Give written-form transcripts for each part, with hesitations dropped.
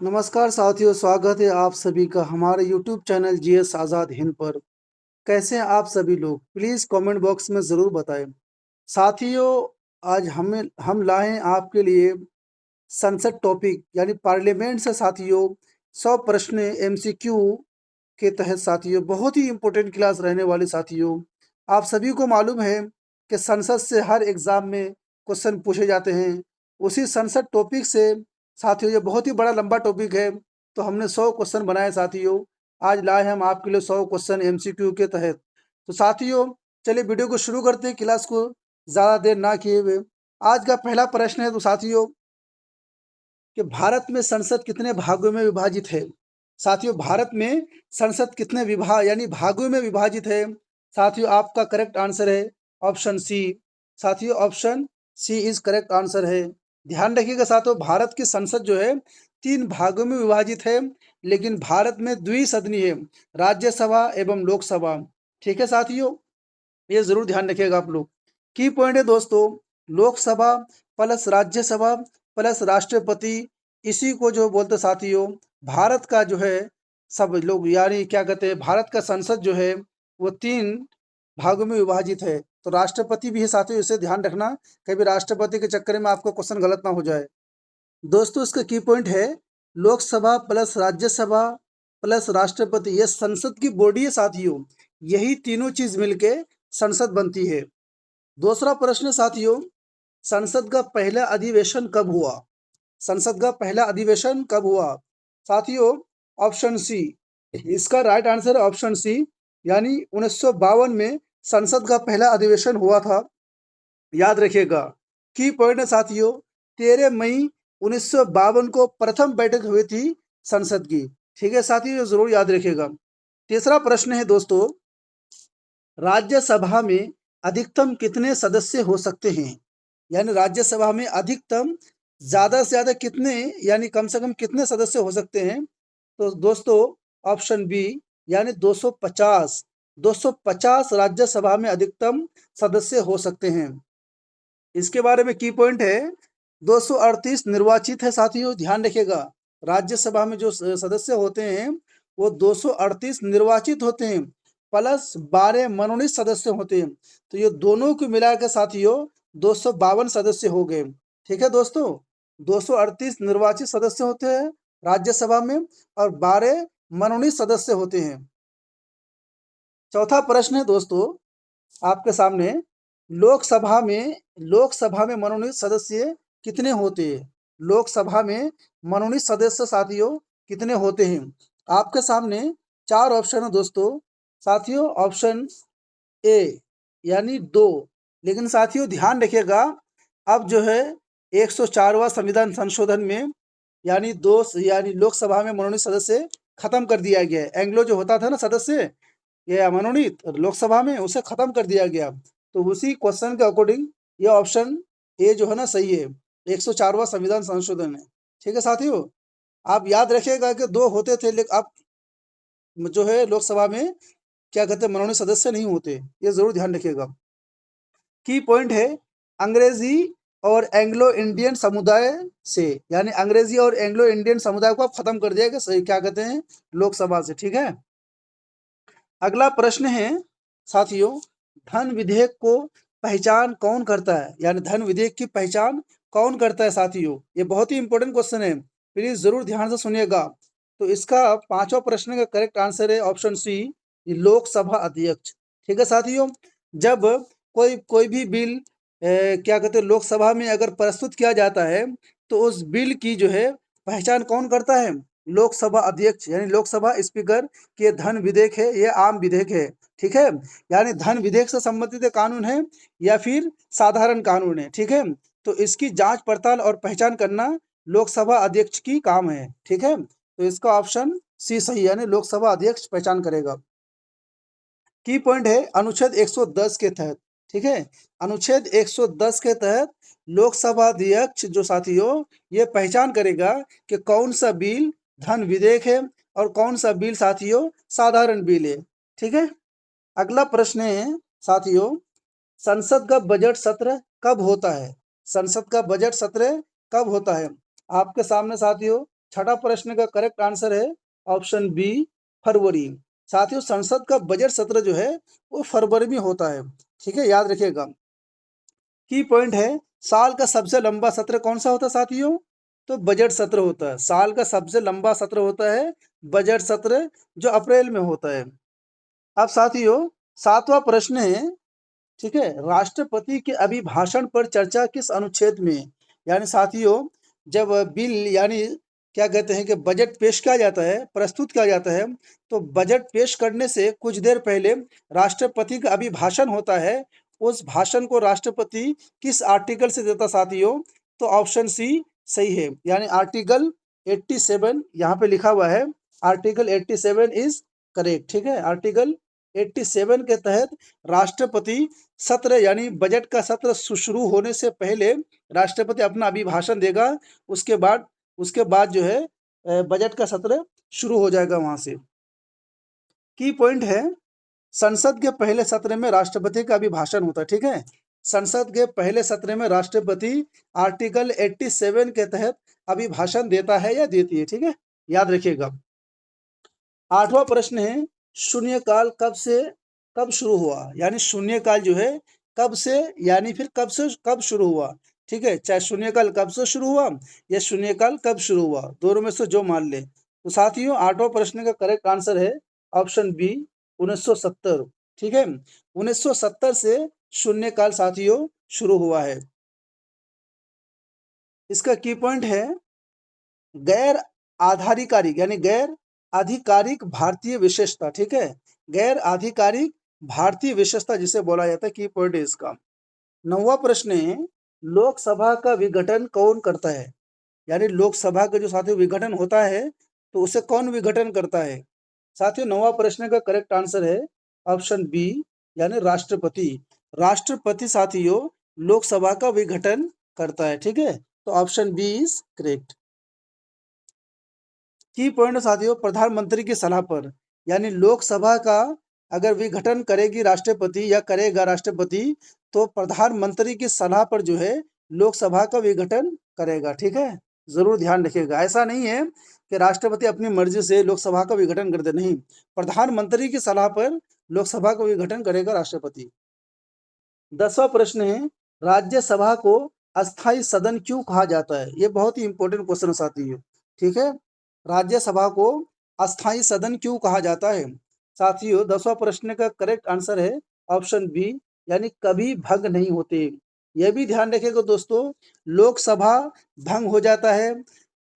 नमस्कार साथियों, स्वागत है आप सभी का हमारे YouTube channel GS Azad Hind पर। कैसे हैं आप सभी लोग? प्लीज़ कमेंट बॉक्स में ज़रूर बताएं। साथियों, आज हम लाए हैं आपके लिए संसद टॉपिक यानी पार्लियामेंट से साथियों 100 प्रश्न एमसीक्यू के तहत साथियों बहुत ही इम्पोर्टेंट क्लास रहने वाली साथियों। आप सभी को मालूम है कि संसद से हर एग्ज़ाम में क्वेश्चन पूछे जाते हैं। उसी संसद टॉपिक से साथियों ये बहुत ही बड़ा लंबा टॉपिक है, तो हमने 100 क्वेश्चन बनाए साथियों। आज लाए हम आपके लिए 100 क्वेश्चन एमसीक्यू के तहत। तो साथियों चलिए वीडियो को शुरू करते हैं, क्लास को ज़्यादा देर ना किए हुए। आज का पहला प्रश्न है तो साथियों कि भारत में संसद कितने भागों में विभाजित है? साथियों भारत में संसद कितने विभाग यानी भागों में विभाजित है? साथियों आपका करेक्ट आंसर है ऑप्शन सी। साथियों option C is correct answer है। ध्यान रखिएगा साथियों, भारत की संसद जो है 3 भागों में विभाजित है, लेकिन भारत में द्विसदनीय है, राज्यसभा एवं लोकसभा। ठीक है साथियों, ये जरूर ध्यान रखिएगा आप लोग। की पॉइंट है दोस्तों, लोकसभा प्लस राज्यसभा प्लस राष्ट्रपति, इसी को जो बोलते साथियों भारत का जो है सब लोग यानी क्या कहते हैं, भारत का संसद जो है वो 3 भागों में विभाजित है। तो राष्ट्रपति भी है साथियों, इसे ध्यान रखना, कभी राष्ट्रपति के चक्कर में आपको क्वेश्चन गलत ना हो जाए। दोस्तों इसका की पॉइंट है लोकसभा प्लस राज्यसभा प्लस राष्ट्रपति, ये संसद की बॉडी है साथियों। यही तीनों चीज मिलके संसद बनती है। दूसरा प्रश्न साथियों, संसद का पहला अधिवेशन कब हुआ? संसद का पहला अधिवेशन कब हुआ? साथियों ऑप्शन सी, इसका राइट आंसर है ऑप्शन सी, यानी 1952 में संसद का पहला अधिवेशन हुआ था। याद रखिएगा, की पॉइंट है साथियों 13 मई 1952 को प्रथम बैठक हुई थी संसद की। ठीक है साथियों, जरूर याद रखिएगा। तीसरा प्रश्न है दोस्तों, राज्यसभा में अधिकतम कितने सदस्य हो सकते हैं? यानी राज्यसभा में अधिकतम ज्यादा से ज्यादा कितने यानी कम से कम कितने सदस्य हो सकते हैं? तो दोस्तों ऑप्शन बी यानी 250, 250 राज्यसभा में अधिकतम सदस्य हो सकते हैं। इसके बारे में की पॉइंट है 238 निर्वाचित है साथियों, ध्यान रखिएगा। राज्यसभा में जो सदस्य होते हैं वो 238 निर्वाचित होते हैं, प्लस 12 मनोनीत सदस्य होते हैं। तो ये दोनों को मिलाकर साथियों 252 सदस्य हो गए। ठीक है दोस्तों, 238 निर्वाचित सदस्य होते हैं राज्यसभा में और 12 मनोनीत सदस्य होते हैं। चौथा प्रश्न है दोस्तों आपके सामने, लोकसभा में मनोनीत सदस्य कितने होते हैं? लोकसभा में मनोनीत सदस्य साथियों कितने होते हैं? आपके सामने 4 ऑप्शन है दोस्तों। साथियों ऑप्शन ए यानी 2, लेकिन साथियों ध्यान रखिएगा, अब जो है 104वां संविधान संशोधन में यानी लोकसभा में मनोनीत सदस्य खत्म कर दिया गया है। एंग्लो जो होता था ना सदस्य ये मनोनीत लोकसभा में, उसे खत्म कर दिया गया। तो उसी क्वेश्चन के अकॉर्डिंग ये ऑप्शन ए जो है ना सही है, 104वां संविधान संशोधन है। ठीक है साथियों, आप याद रखिएगा कि 2 होते थे, लेकिन अब जो है लोकसभा में क्या कहते हैं मनोनीत सदस्य नहीं होते, ये जरूर ध्यान रखिएगा। की पॉइंट है अंग्रेजी और एंग्लो इंडियन समुदाय से, यानी अंग्रेजी और एंग्लो इंडियन समुदाय को आप खत्म कर दिया क्या कहते हैं लोकसभा से। ठीक है, अगला प्रश्न है साथियों, धन विधेयक को पहचान कौन करता है? यानी धन विधेयक की पहचान कौन करता है साथियों? ये बहुत ही इंपॉर्टेंट क्वेश्चन है, प्लीज जरूर ध्यान से सुनिएगा। तो इसका 5वां प्रश्न का करेक्ट आंसर है ऑप्शन सी, लोकसभा अध्यक्ष। ठीक है साथियों, जब कोई भी बिल क्या कहते हैं लोकसभा में अगर प्रस्तुत किया जाता है तो उस बिल की जो है पहचान कौन करता है? लोकसभा अध्यक्ष यानी लोकसभा स्पीकर। कि ये धन विधेयक है, ये आम विधेयक है। ठीक है, यानी धन विधेयक से संबंधित कानून है या फिर साधारण कानून है। ठीक है, तो इसकी जांच पड़ताल और पहचान करना लोकसभा अध्यक्ष की काम है। ठीक है, तो इसका ऑप्शन सी सही, यानी लोकसभा अध्यक्ष पहचान करेगा। की पॉइंट है अनुच्छेद 110 के तहत। ठीक है, अनुच्छेद 110 के तहत लोकसभा अध्यक्ष जो साथियों ये पहचान करेगा कि कौन सा बिल धन विधेयक है और कौन सा बिल साथियों साधारण बिल है। ठीक है, अगला प्रश्न है साथियों, संसद का बजट सत्र कब होता है? संसद का बजट सत्र कब होता है? आपके सामने साथियों छठा प्रश्न का करेक्ट आंसर है ऑप्शन बी फरवरी। साथियों संसद का बजट सत्र जो है वो फरवरी में होता है, ठीक है, याद रखिएगा। की पॉइंट है, साल का सबसे लंबा सत्र कौन सा होता है साथियों? तो बजट सत्र होता है। साल का सबसे लंबा सत्र होता है बजट सत्र, जो अप्रैल में होता है। अब साथियों सातवां प्रश्न है, ठीक है, राष्ट्रपति के अभिभाषण पर चर्चा किस अनुच्छेद में है? यानी साथियों जब बिल यानी क्या कहते हैं कि बजट पेश किया जाता है, प्रस्तुत किया जाता है, तो बजट पेश करने से कुछ देर पहले राष्ट्रपति का अभिभाषण होता है। उस भाषण को राष्ट्रपति किस आर्टिकल से देता साथियों? तो ऑप्शन सी सही है, यानी आर्टिकल 87 यहाँ पे लिखा हुआ है। आर्टिकल 87 इज करेक्ट, ठीक है। आर्टिकल 87 के तहत राष्ट्रपति सत्र यानी बजट का सत्र शुरू होने से पहले राष्ट्रपति अपना अभिभाषण देगा। उसके बाद जो है बजट का सत्र शुरू हो जाएगा वहां से। की पॉइंट है, संसद के पहले सत्र में राष्ट्रपति का अभिभाषण होता है, ठीक है। संसद के पहले सत्र में राष्ट्रपति आर्टिकल 87 के तहत अभिभाषण देता है या देती है, ठीक है, याद रखिएगा। आठवां प्रश्न है, शून्यकाल कब शुरू हुआ? यानी शून्यकाल जो है कब से यानी फिर कब शुरू हुआ, ठीक है। चाहे शून्यकाल कब से शुरू हुआ या शून्यकाल कब शुरू हुआ, दोनों में से जो मान ले। तो साथियों आठवां प्रश्न का करेक्ट आंसर है ऑप्शन बी 1970, ठीक है। 1970 से शून्यकाल साथियों शुरू हुआ है। इसका की पॉइंट है, गैर आधिकारिक यानी गैर आधिकारिक भारतीय विशेषता, ठीक है। गैर आधिकारिक भारतीय विशेषता जिसे बोला जाता है, की पॉइंट है इसका। नौवां प्रश्न है, लोकसभा का विघटन कौन करता है? यानी लोकसभा का जो साथियों विघटन होता है तो उसे कौन विघटन करता है? साथियों नौवां प्रश्न का करेक्ट आंसर है ऑप्शन बी, यानी राष्ट्रपति। राष्ट्रपति साथियों लोकसभा का विघटन करता है, ठीक है। तो ऑप्शन बी इज करेक्ट। की पॉइंट साथियों, प्रधानमंत्री की सलाह पर, यानी लोकसभा का अगर विघटन करेगी राष्ट्रपति या करेगा राष्ट्रपति तो प्रधानमंत्री की सलाह पर जो है लोकसभा का विघटन करेगा, ठीक है। जरूर ध्यान रखिएगा, ऐसा नहीं है कि राष्ट्रपति अपनी मर्जी से लोकसभा का विघटन कर दे, नहीं, प्रधानमंत्री की सलाह पर लोकसभा का विघटन करेगा राष्ट्रपति। 10वां प्रश्न है, राज्यसभा को अस्थाई सदन क्यों कहा जाता है? ये बहुत ही इंपॉर्टेंट क्वेश्चन है साथियों, ठीक है। राज्यसभा को अस्थाई सदन क्यों कहा जाता है? साथियों 10वां प्रश्न का करेक्ट आंसर है ऑप्शन बी, यानी कभी भंग नहीं होते। यह भी ध्यान रखिएगा दोस्तों, लोकसभा भंग हो जाता है,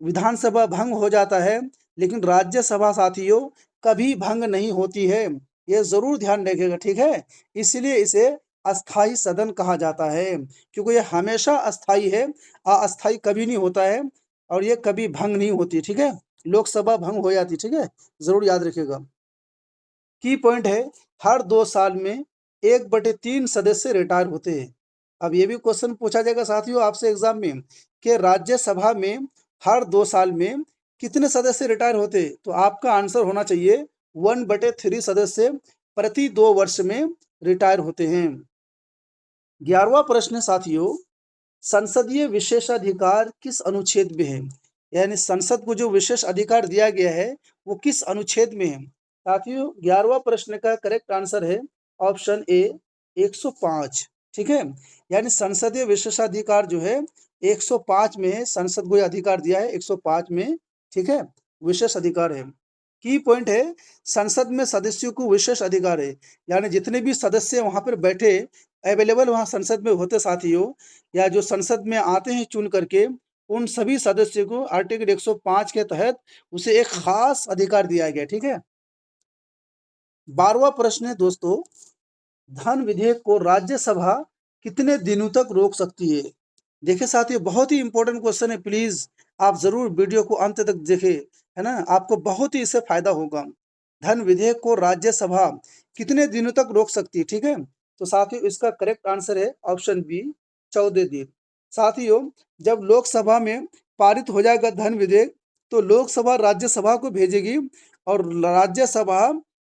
विधानसभा भंग हो जाता है, लेकिन राज्यसभा साथियों कभी भंग नहीं होती है। ये जरूर ध्यान रखिएगा, ठीक है। इसलिए इसे अस्थाई सदन कहा जाता है, क्योंकि ये हमेशा अस्थाई है, अस्थाई कभी नहीं होता है, और ये कभी भंग नहीं होती, ठीक है। लोकसभा भंग हो जाती, ठीक है, जरूर याद रखिएगा। की पॉइंट है, हर 2 साल में 1/3 सदस्य रिटायर होते हैं। अब ये भी क्वेश्चन पूछा जाएगा साथियों आपसे एग्जाम में कि राज्यसभा में हर 2 साल में कितने सदस्य रिटायर होते हैं? तो आपका आंसर होना चाहिए 1/3 सदस्य प्रति 2 वर्ष में रिटायर होते हैं। 11वां प्रश्न साथियों, संसदीय विशेषाधिकार किस अनुच्छेद में है? यानी संसद को जो विशेष अधिकार दिया गया है वो किस अनुच्छेद में है? साथियों 11वां प्रश्न का करेक्ट आंसर है ऑप्शन ए 105, ठीक है। यानी संसदीय विशेषाधिकार जो है 105 में है, संसद को यह अधिकार दिया है 105 में, ठीक है, विशेष अधिकार है। की पॉइंट है, संसद में सदस्यों को विशेष अधिकार है, यानी जितने भी सदस्य वहां पर बैठे अवेलेबल वहां संसद में होते साथियों, या जो संसद में आते हैं चुन करके, उन सभी सदस्यों को आर्टिकल 105 के तहत उसे एक खास अधिकार दिया गया, ठीक है। 12वां प्रश्न है दोस्तों, धन विधेयक को राज्यसभा कितने दिनों तक रोक सकती है? देखिए साथियों बहुत ही इंपॉर्टेंट क्वेश्चन है, प्लीज आप जरूर वीडियो को अंत तक देखें, है ना, आपको बहुत ही इससे फायदा होगा। धन विधेयक को राज्यसभा कितने दिनों तक रोक सकती है, ठीक है। तो साथियों इसका करेक्ट आंसर है ऑप्शन बी 14 दिन। साथियों जब लोकसभा में पारित हो जाएगा धन विधेयक तो लोकसभा राज्यसभा को भेजेगी, और राज्यसभा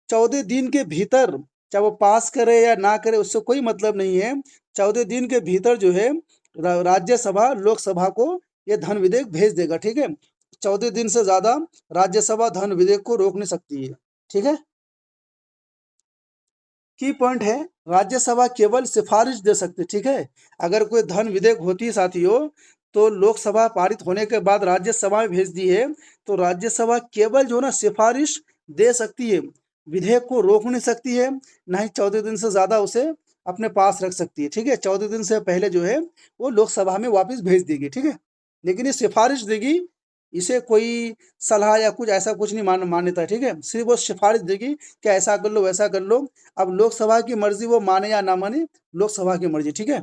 14 दिन के भीतर, चाहे वो पास करे या ना करे उससे कोई मतलब नहीं है, 14 दिन के भीतर जो है राज्यसभा लोकसभा को ये धन विधेयक भेज देगा, ठीक है। 14 दिन से ज्यादा राज्यसभा धन विधेयक को रोक नहीं सकती है। ठीक है, की पॉइंट है, राज्यसभा केवल सिफारिश दे सकती है। ठीक है, अगर कोई धन विधेयक होती है साथियों, तो लोकसभा पारित होने के बाद राज्यसभा में भेज दी है, तो राज्यसभा केवल जो ना सिफारिश दे सकती है, विधेयक को रोक नहीं सकती है, ना ही 14 दिन से ज्यादा उसे अपने पास रख सकती है। ठीक है, 14 दिन से पहले जो है वो लोकसभा में वापस भेज देगी। ठीक है, लेकिन ये सिफारिश देगी, इसे कोई सलाह या कुछ ऐसा कुछ नहीं मान्यता है। ठीक है, सिर्फ वो सिफारिश देगी कि ऐसा कर लो वैसा कर लो। अब लोकसभा की मर्जी वो माने या ना माने, लोकसभा की मर्जी। ठीक है,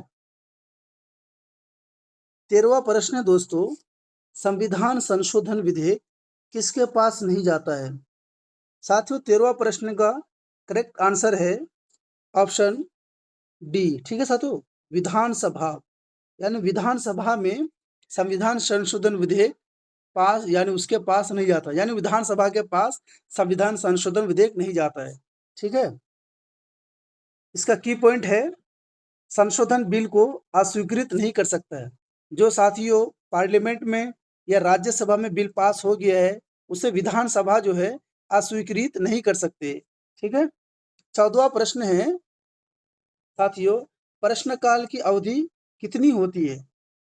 13वां प्रश्न है दोस्तों, संविधान संशोधन विधेयक किसके पास नहीं जाता है? साथियों, 13वां प्रश्न का करेक्ट आंसर है ऑप्शन डी। ठीक है साथियों, विधानसभा, यानी विधानसभा में संविधान संशोधन विधेयक पास, यानी उसके पास नहीं जाता, यानी विधानसभा के पास संविधान संशोधन विधेयक नहीं जाता है। ठीक है, इसका की पॉइंट है, संशोधन बिल को अस्वीकृत नहीं कर सकता है। जो साथियों पार्लियामेंट में या राज्यसभा में बिल पास हो गया है, उसे विधानसभा जो है अस्वीकृत नहीं कर सकते। ठीक है, 14वां प्रश्न है साथियों, प्रश्नकाल की अवधि कितनी होती है?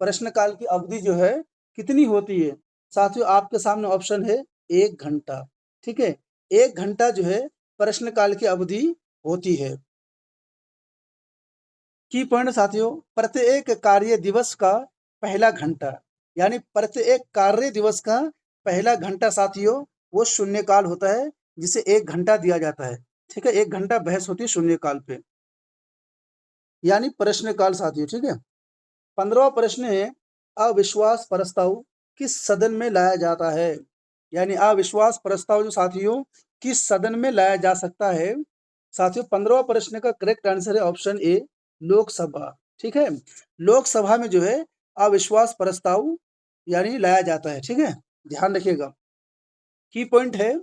प्रश्नकाल की अवधि जो है कितनी होती है? साथियों, आपके सामने ऑप्शन है 1 घंटा। ठीक है, 1 घंटा जो है प्रश्नकाल की अवधि होती है। की पॉइंट साथियों, प्रत्येक कार्य दिवस का पहला घंटा, यानी प्रत्येक कार्य दिवस का पहला घंटा साथियों वो शून्यकाल होता है, जिसे 1 घंटा दिया जाता है। ठीक है, 1 घंटा बहस होती है शून्यकाल पे, यानी प्रश्नकाल साथियों। ठीक है, 15वां प्रश्न है, अविश्वास प्रस्ताव किस सदन में लाया जाता है? यानी अविश्वास प्रस्ताव जो साथियों किस सदन में लाया जा सकता है? साथियों, 15वां प्रश्न का करेक्ट आंसर है ऑप्शन ए, लोकसभा। ठीक है, लोकसभा में जो है अविश्वास प्रस्ताव यानी लाया जाता है। ठीक है, ध्यान रखिएगा। की पॉइंट है,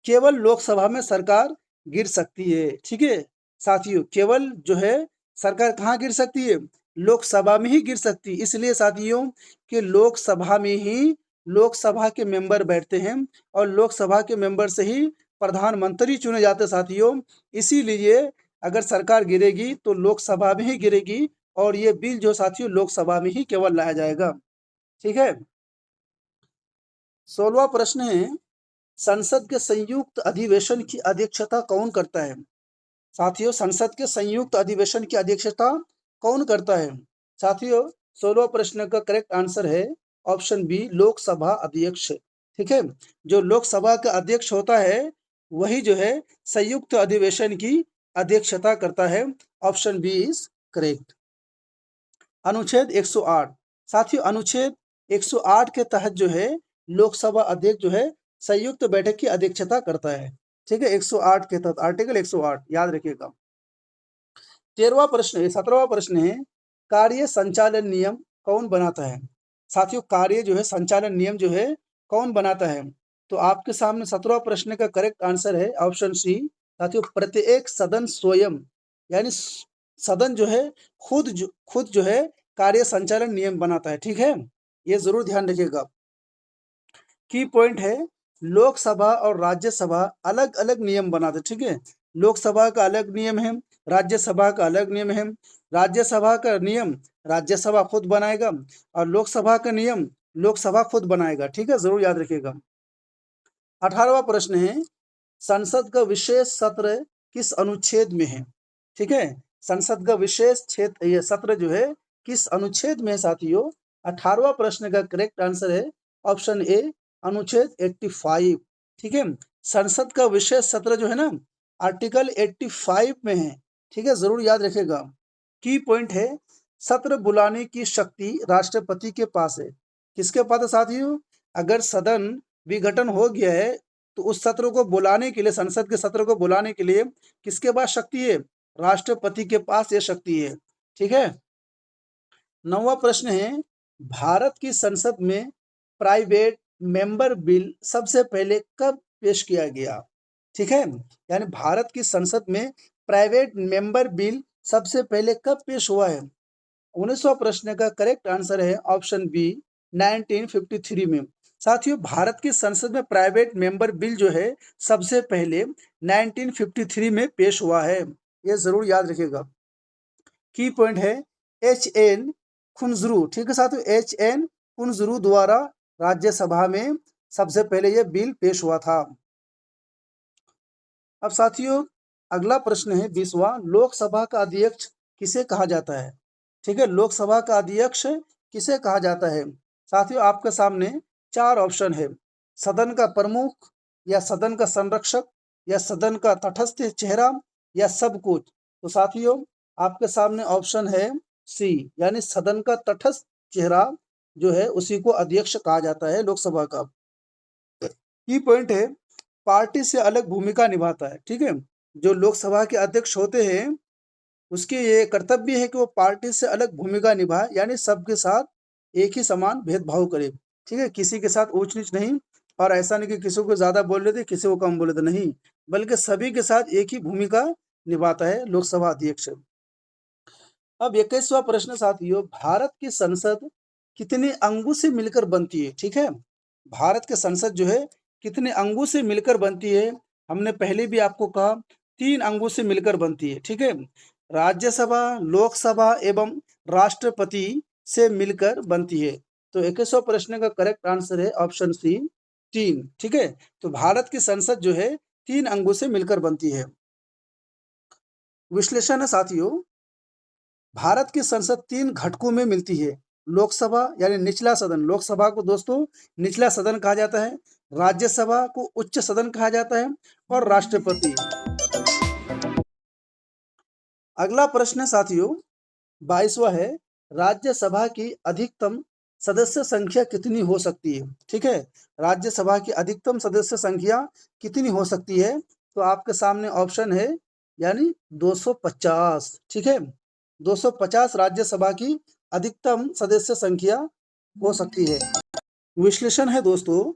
केवल लोकसभा में सरकार गिर सकती है। ठीक है साथियों, केवल जो है सरकार कहाँ गिर सकती है? लोकसभा में ही गिर सकती है। इसलिए साथियों कि लोकसभा में ही लोकसभा के मेंबर बैठते हैं और लोकसभा के मेंबर से ही प्रधानमंत्री चुने जाते हैं साथियों। इसीलिए अगर सरकार गिरेगी तो लोकसभा में ही गिरेगी, और ये बिल जो साथियों लोकसभा में ही केवल लाया जाएगा। ठीक है, 16वां प्रश्न है, संसद के संयुक्त अधिवेशन की अध्यक्षता कौन करता है? साथियों, संसद के संयुक्त अधिवेशन की अध्यक्षता कौन करता है? साथियों, 16वां प्रश्न का करेक्ट आंसर है ऑप्शन बी, लोकसभा अध्यक्ष। ठीक है, जो लोकसभा का अध्यक्ष होता है वही जो है संयुक्त अधिवेशन की अध्यक्षता करता है। Option B is correct. अनुच्छेद 108, साथियों अनुच्छेद 108 के तहत जो है लोकसभा अध्यक्ष जो है संयुक्त बैठक की अध्यक्षता करता है। ठीक है, 108 के तहत, आर्टिकल 108 याद रखिएगा। 13वां प्रश्न, 17वां प्रश्न है, कार्य संचालन नियम कौन बनाता है? साथियों, कार्य जो है संचालन नियम जो है कौन बनाता है? तो आपके सामने 17वां प्रश्न का करेक्ट आंसर है ऑप्शन सी। साथियों, प्रत्येक सदन स्वयं, यानी सदन जो है खुद जो है कार्य संचालन नियम बनाता है। ठीक है, ये जरूर ध्यान रखिएगा। की पॉइंट है, लोकसभा और राज्यसभा अलग अलग नियम बनाते। ठीक है, लोकसभा का अलग नियम है, राज्यसभा का अलग नियम है। राज्यसभा का नियम राज्यसभा खुद बनाएगा और लोकसभा का नियम लोकसभा खुद बनाएगा। ठीक है, जरूर याद रखिएगा। 18वां प्रश्न है, संसद का विशेष सत्र किस अनुच्छेद में है? ठीक है, संसद का विशेष क्षेत्र ये सत्र जो है किस अनुच्छेद में है साथियों? 18वां प्रश्न का करेक्ट आंसर है ऑप्शन ए, अनुच्छेद 85। ठीक है, संसद का विशेष सत्र जो है ना आर्टिकल 85 में है। ठीक है, जरूर याद रखिएगा। की पॉइंट है, सत्र बुलाने की शक्ति राष्ट्रपति के पास है। किसके पास है साथियों? अगर सदन विघटन हो गया है तो उस सत्र को बुलाने के लिए, संसद के सत्र को बुलाने के लिए किसके पास शक्ति है? राष्ट्रपति के पास ये शक्ति है। ठीक है, 9वां प्रश्न है, भारत की संसद में प्राइवेट मेंबर बिल सबसे पहले कब पेश किया गया? ठीक है, यानी भारत की संसद में प्राइवेट मेंबर बिल सबसे पहले कब पेश हुआ है? 19वां प्रश्न का करेक्ट आंसर है ऑप्शन बी, 1953 में। साथियों, भारत की संसद में प्राइवेट मेंबर बिल जो है सबसे पहले 1953 में पेश हुआ है। ये जरूर याद रखिएगा। की पॉइंट है एच एन खुनजरू। ठीक है साथियों, एच एन खुनजरू द्वारा राज्यसभा में सबसे पहले यह बिल पेश हुआ था। अब साथियों, अगला प्रश्न है 20वां, लोकसभा का अध्यक्ष किसे कहा जाता है? ठीक है, लोकसभा का अध्यक्ष किसे कहा जाता है? साथियों, आपके सामने चार ऑप्शन है। सदन का प्रमुख, या सदन का संरक्षक, या सदन का तटस्थ चेहरा, या सब कुछ। तो साथियों, आपके सामने ऑप्शन है सी, यानी सदन का तटस्थ चेहरा जो है उसी को अध्यक्ष कहा जाता है लोकसभा का। की पॉइंट है पार्टी से अलग भूमिका निभाता है। ठीक है, जो लोकसभा के अध्यक्ष होते हैं उसकी ये कर्तव्य है कि वो पार्टी से अलग भूमिका निभाए, यानी सबके साथ एक ही समान भेदभाव करे। ठीक है, किसी के साथ ऊंच नीच नहीं, और ऐसा नहीं कि किसी को ज्यादा बोल लेते किसी को कम बोले तो नहीं, बल्कि सभी के साथ एक ही भूमिका निभाता है लोकसभा अध्यक्ष। अब 21वां प्रश्न साथियों, भारत की संसद कितने अंगों से मिलकर बनती है? ठीक है, भारत की संसद जो है कितने अंगों से मिलकर बनती है? हमने पहले भी आपको कहा 3 अंगों से मिलकर बनती है। ठीक है, राज्यसभा, लोकसभा एवं राष्ट्रपति से मिलकर बनती है। तो 21वां प्रश्न का करेक्ट आंसर है ऑप्शन सी, 3। ठीक है, तो भारत की संसद जो है 3 अंगों से मिलकर बनती है। विश्लेषण है साथियों, भारत की संसद 3 घटकों में मिलती है। लोकसभा यानी निचला सदन, लोकसभा को दोस्तों निचला सदन कहा जाता है, राज्यसभा को उच्च सदन कहा जाता है, और राष्ट्रपति। अगला प्रश्न है साथियों, 22वां है, राज्यसभा की अधिकतम सदस्य संख्या कितनी हो सकती है? ठीक है, राज्यसभा की अधिकतम सदस्य संख्या कितनी हो सकती है? तो आपके सामने ऑप्शन है, यानी 250। ठीक है, 250 राज्यसभा की अधिकतम सदस्य संख्या हो सकती है। विश्लेषण है दोस्तों,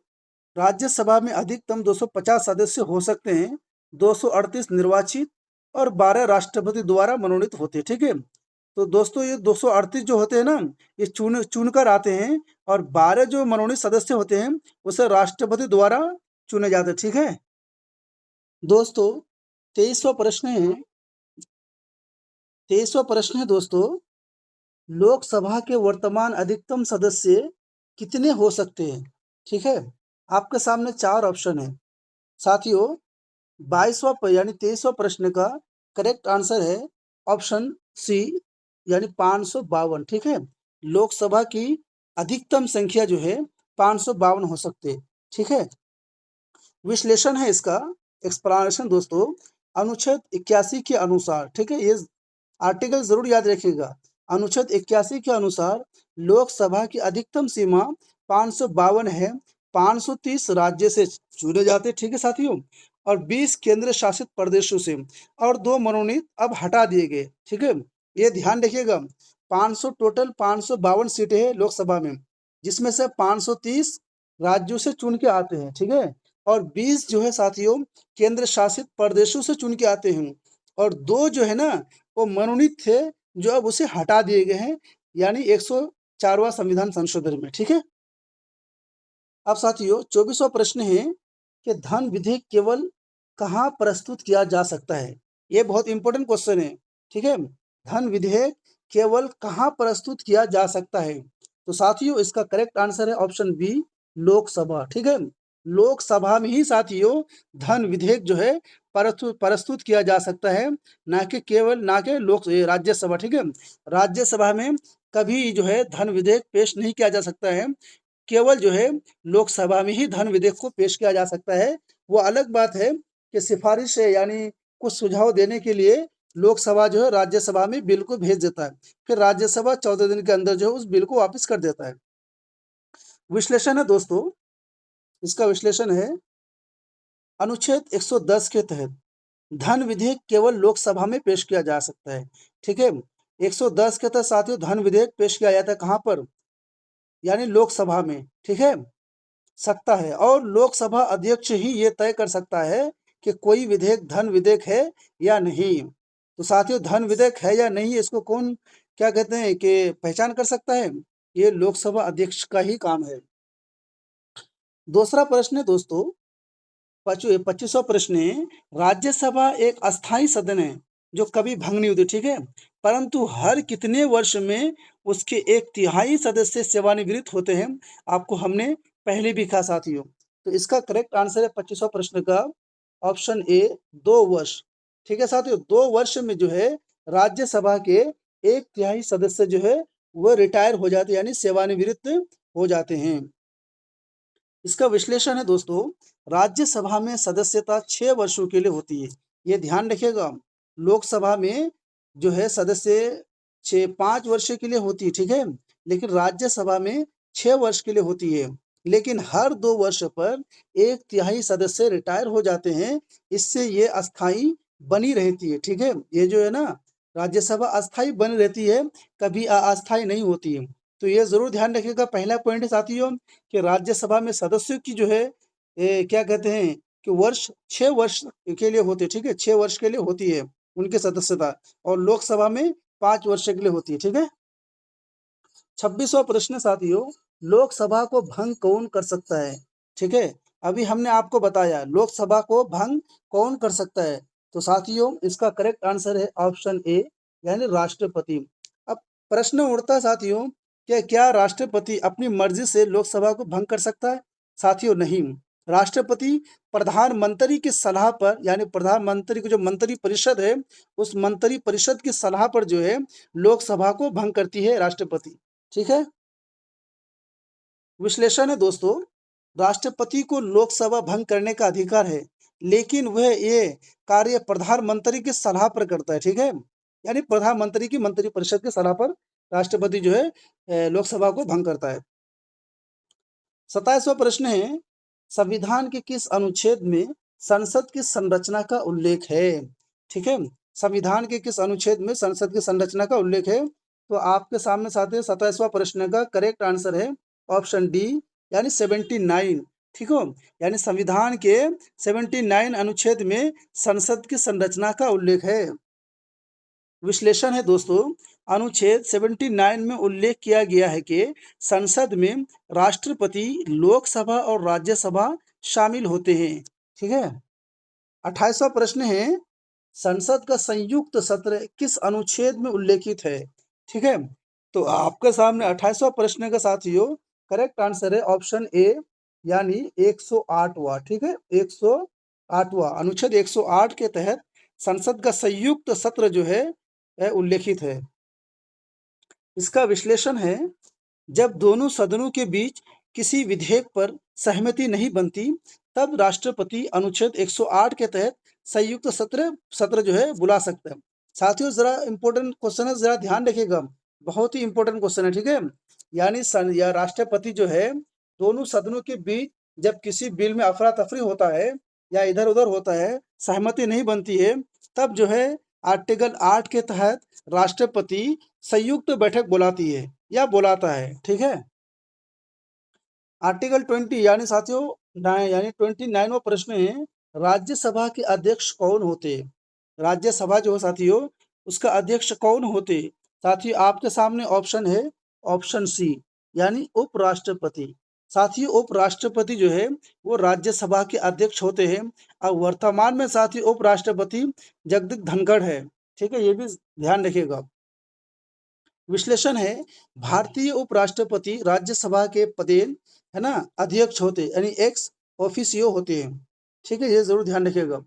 राज्यसभा में अधिकतम 250 सदस्य हो सकते हैं। 238 निर्वाचित और 12 राष्ट्रपति द्वारा मनोनीत होते हैं। ठीक है, तो दोस्तों ये 238 जो होते हैं ना, ये चुनकर आते हैं, और 12 जो मनोनीत सदस्य होते हैं उसे राष्ट्रपति द्वारा चुने जाते हैं। ठीक है दोस्तों, 23वां प्रश्न है 23वां प्रश्न है दोस्तों, लोकसभा के वर्तमान अधिकतम सदस्य कितने हो सकते हैं? ठीक है, आपके सामने 4 ऑप्शन है। साथियों, 22वां यानी 23वां प्रश्न का करेक्ट आंसर है ऑप्शन सी, यानी 552। ठीक है, लोकसभा की अधिकतम संख्या जो है 552 हो सकते हैं। ठीक है, विश्लेषण है इसका, एक्सप्लेनेशन दोस्तों, अनुच्छेद 81 के अनुसार। ठीक है, ये आर्टिकल जरूर याद रखिएगा। अनुच्छेद 81 के अनुसार लोकसभा की अधिकतम सीमा 552 है। 530 राज्य से चुने जाते। ठीक है साथियों, और 20 केंद्र शासित प्रदेशों से, और 2 मनोनीत अब हटा दिए गए। ठीक है, ये ध्यान रखिएगा। 500 टोटल 552 सीटें हैं लोकसभा में, जिसमें से 530 राज्यों से चुन के आते हैं। ठीक है, और 20 जो है साथियों केंद्र शासित प्रदेशों से चुन के आते हैं, और 2 जो है ना वो मनोनीत थे, जो अब उसे हटा दिए गए हैं, यानी 104वां संविधान संशोधन में। ठीक है, अब साथियों 24वां प्रश्न है कि धन विधेयक केवल कहाँ प्रस्तुत किया जा सकता है? ये बहुत इंपॉर्टेंट क्वेश्चन है। ठीक है, धन विधेयक केवल कहाँ प्रस्तुत किया जा सकता है? तो साथियों इसका करेक्ट आंसर है ऑप्शन बी, लोकसभा। ठीक है, लोकसभा में ही साथियों धन विधेयक जो है प्रस्तुत किया जा सकता है, ना कि केवल ना कि राज्यसभा। ठीक है, राज्यसभा में कभी जो है धन विधेयक पेश नहीं किया जा सकता है, केवल जो है लोकसभा में ही धन विधेयक को पेश किया जा सकता है। वो अलग बात है कि सिफारिश है, यानी कुछ सुझाव देने के लिए लोकसभा जो है राज्यसभा में बिल को भेज देता है, फिर राज्यसभा 14 दिन के अंदर जो है उस बिल को वापस कर देता है। विश्लेषण है दोस्तों, इसका विश्लेषण है, अनुच्छेद 110 के तहत धन विधेयक केवल लोकसभा में पेश किया जा सकता है। ठीक है, 110 के तहत साथियों धन विधेयक पेश किया जाता है कहाँ पर? यानी लोकसभा में। ठीक है, सकता है, और लोकसभा अध्यक्ष ही ये तय कर सकता है कि कोई विधेयक धन विधेयक है या नहीं। तो साथियों धन विधेयक है या नहीं इसको कौन क्या कहते हैं कि पहचान कर सकता है? ये लोकसभा अध्यक्ष का ही काम है। दूसरा प्रश्न है दोस्तों, 25वां प्रश्न है, राज्यसभा एक अस्थाई सदन है जो कभी भंग नहीं होती, ठीक है, परंतु हर कितने वर्ष में उसके एक तिहाई सदस्य सेवानिवृत्त होते हैं। आपको हमने पहले भी कहा साथियों। तो इसका करेक्ट आंसर है 25वां प्रश्न का ऑप्शन ए, 2 वर्ष। ठीक है साथियों, 2 वर्ष में जो है राज्यसभा के एक तिहाई सदस्य जो है वो रिटायर हो जाते हैं, यानी सेवानिवृत्त हो जाते हैं। इसका विश्लेषण है दोस्तों, राज्यसभा में सदस्यता 6 वर्षों के लिए होती है। ये ध्यान रखिएगा। लोकसभा में जो है सदस्य 5 वर्ष के लिए होती है, ठीक है, लेकिन राज्यसभा में 6 वर्ष के लिए होती है। लेकिन हर 2 वर्ष पर एक तिहाई सदस्य रिटायर हो जाते हैं। इससे ये अस्थाई बनी रहती है, ठीक है। ये जो है ना, राज्यसभा अस्थाई बनी रहती है, कभी अस्थाई नहीं होती है। तो ये जरूर ध्यान रखिएगा। पहला पॉइंट है साथियों कि राज्यसभा में सदस्यों की जो है क्या कहते हैं कि वर्ष 6 वर्ष के लिए होते हैं, ठीक है, 6 वर्ष के लिए होती है उनकी सदस्यता, और लोकसभा में 5 वर्ष के लिए होती है, ठीक है। 26वां प्रश्न साथियों, लोकसभा को भंग कौन कर सकता है? ठीक है, अभी हमने आपको बताया लोकसभा को भंग कौन कर सकता है। तो साथियों इसका करेक्ट आंसर है ऑप्शन ए, यानी राष्ट्रपति। अब प्रश्न उठता है साथियों, क्या राष्ट्रपति अपनी मर्जी से लोकसभा को भंग कर सकता है? साथियों नहीं। राष्ट्रपति प्रधानमंत्री की सलाह पर, यानी प्रधानमंत्री की जो मंत्री परिषद है, उस मंत्री परिषद की सलाह पर जो है लोकसभा को भंग करती है राष्ट्रपति। ठीक है। विश्लेषण है दोस्तों, राष्ट्रपति को लोकसभा भंग करने का अधिकार है, लेकिन वह ये कार्य प्रधानमंत्री की सलाह पर करता है, ठीक है, यानी प्रधानमंत्री की मंत्रिपरिषद की सलाह पर राष्ट्रपति जो है लोकसभा को भंग करता है। 27वां प्रश्न है, संविधान के किस अनुच्छेद में संसद की संरचना का उल्लेख है? ठीक है, संविधान के किस अनुच्छेद में संसद की संरचना का उल्लेख है? तो आपके सामने साथियों 27वां प्रश्न का करेक्ट आंसर है ऑप्शन डी, यानी 79। ठीक हो, यानी संविधान के 79 अनुच्छेद में संसद की संरचना का उल्लेख है। विश्लेषण है दोस्तों, अनुच्छेद 79 में उल्लेख किया गया है कि संसद में राष्ट्रपति, लोकसभा और राज्यसभा शामिल होते हैं। ठीक है। 28वां प्रश्न है, संसद का संयुक्त सत्र किस अनुच्छेद में उल्लेखित है? ठीक है, तो आपके सामने 28वां प्रश्न का साथियों करेक्ट आंसर है ऑप्शन ए, यानी 108वां। ठीक है, 108वां अनुच्छेद 108 के तहत संसद का संयुक्त सत्र जो है उल्लेखित है। इसका विश्लेषण है, जब दोनों सदनों के बीच किसी विधेयक पर सहमति नहीं बनती, तब राष्ट्रपति अनुच्छेद 108 के तहत संयुक्त सत्र सत्र जो है बुला सकता है। साथियों जरा इंपॉर्टेंट क्वेश्चन है, जरा ध्यान रखिएगा, बहुत ही इंपॉर्टेंट क्वेश्चन है, ठीक है। यानी या राष्ट्रपति जो है दोनों सदनों के बीच जब किसी बिल में अफरा तफरी होता है या इधर उधर होता है, सहमति नहीं बनती है, तब जो है आर्टिकल 8 के तहत राष्ट्रपति संयुक्त बैठक बुलाती है या बुलाता है। ठीक है। आर्टिकल 20 यानी साथियों यानी 29वां प्रश्न है, राज्यसभा के अध्यक्ष कौन होते? राज्यसभा जो है साथियों उसका अध्यक्ष कौन होते? साथियों आपके सामने ऑप्शन है ऑप्शन सी, यानी उपराष्ट्रपति। साथियों उपराष्ट्रपति जो है वो राज्यसभा के अध्यक्ष होते हैं। अब वर्तमान में साथियों उपराष्ट्रपति जगदीप धनखड़ है। ठीक है, ये भी ध्यान रखिएगा। विश्लेषण है, भारतीय उपराष्ट्रपति राज्यसभा के पदेन है ना अध्यक्ष होते, यानी एक्स ऑफिसियो होते हैं। ठीक है, ये जरूर ध्यान रखिएगा।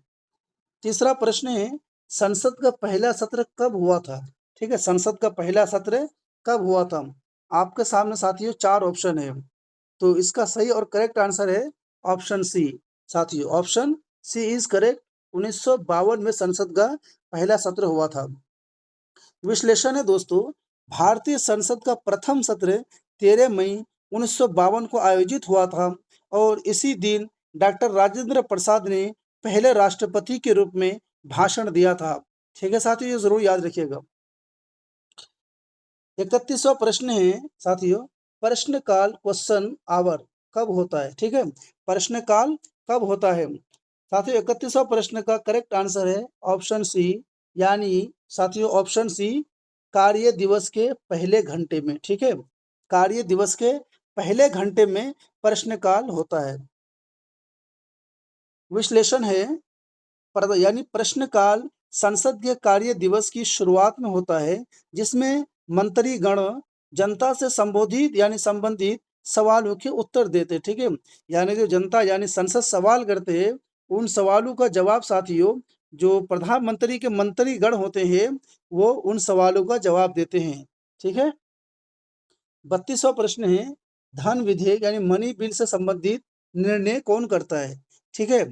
तीसरा प्रश्न है, संसद का पहला सत्र कब हुआ था? ठीक है, संसद का पहला सत्र कब हुआ था? आपके सामने साथियों 4 ऑप्शन है, तो इसका सही और करेक्ट आंसर है ऑप्शन सी। साथियों ऑप्शन सी इज करेक्ट। 1952 में संसद का पहला सत्र हुआ था। विश्लेषण है दोस्तों, भारतीय संसद का प्रथम सत्र 13 मई 1952 को आयोजित हुआ था और इसी दिन डॉक्टर राजेंद्र प्रसाद ने पहले राष्ट्रपति के रूप में भाषण दिया था। ठीक है साथियों, ये जरूर याद रखिएगा। 31वां प्रश्न है साथियों, प्रश्नकाल क्वेश्चन आवर कब होता है? ठीक है, प्रश्नकाल कब होता है? साथियों 31वां प्रश्न का करेक्ट आंसर है ऑप्शन सी, यानी साथियों ऑप्शन सी, कार्य दिवस के पहले घंटे में। ठीक है, कार्य दिवस के पहले घंटे में प्रश्नकाल होता है। विश्लेषण है यानी प्रश्नकाल संसद के कार्य दिवस की शुरुआत में होता है, जिसमें मंत्रीगण जनता से संबोधित यानी संबंधित सवालों के उत्तर देते, ठीक है। यानी जो जनता यानी संसद सवाल करते हैं, उन सवालों का जवाब साथियों जो प्रधानमंत्री के मंत्रीगण होते हैं वो उन सवालों का जवाब देते हैं, ठीक है। 32वां प्रश्न है धन विधेयक यानी मनी बिल से संबंधित निर्णय कौन करता है, ठीक है।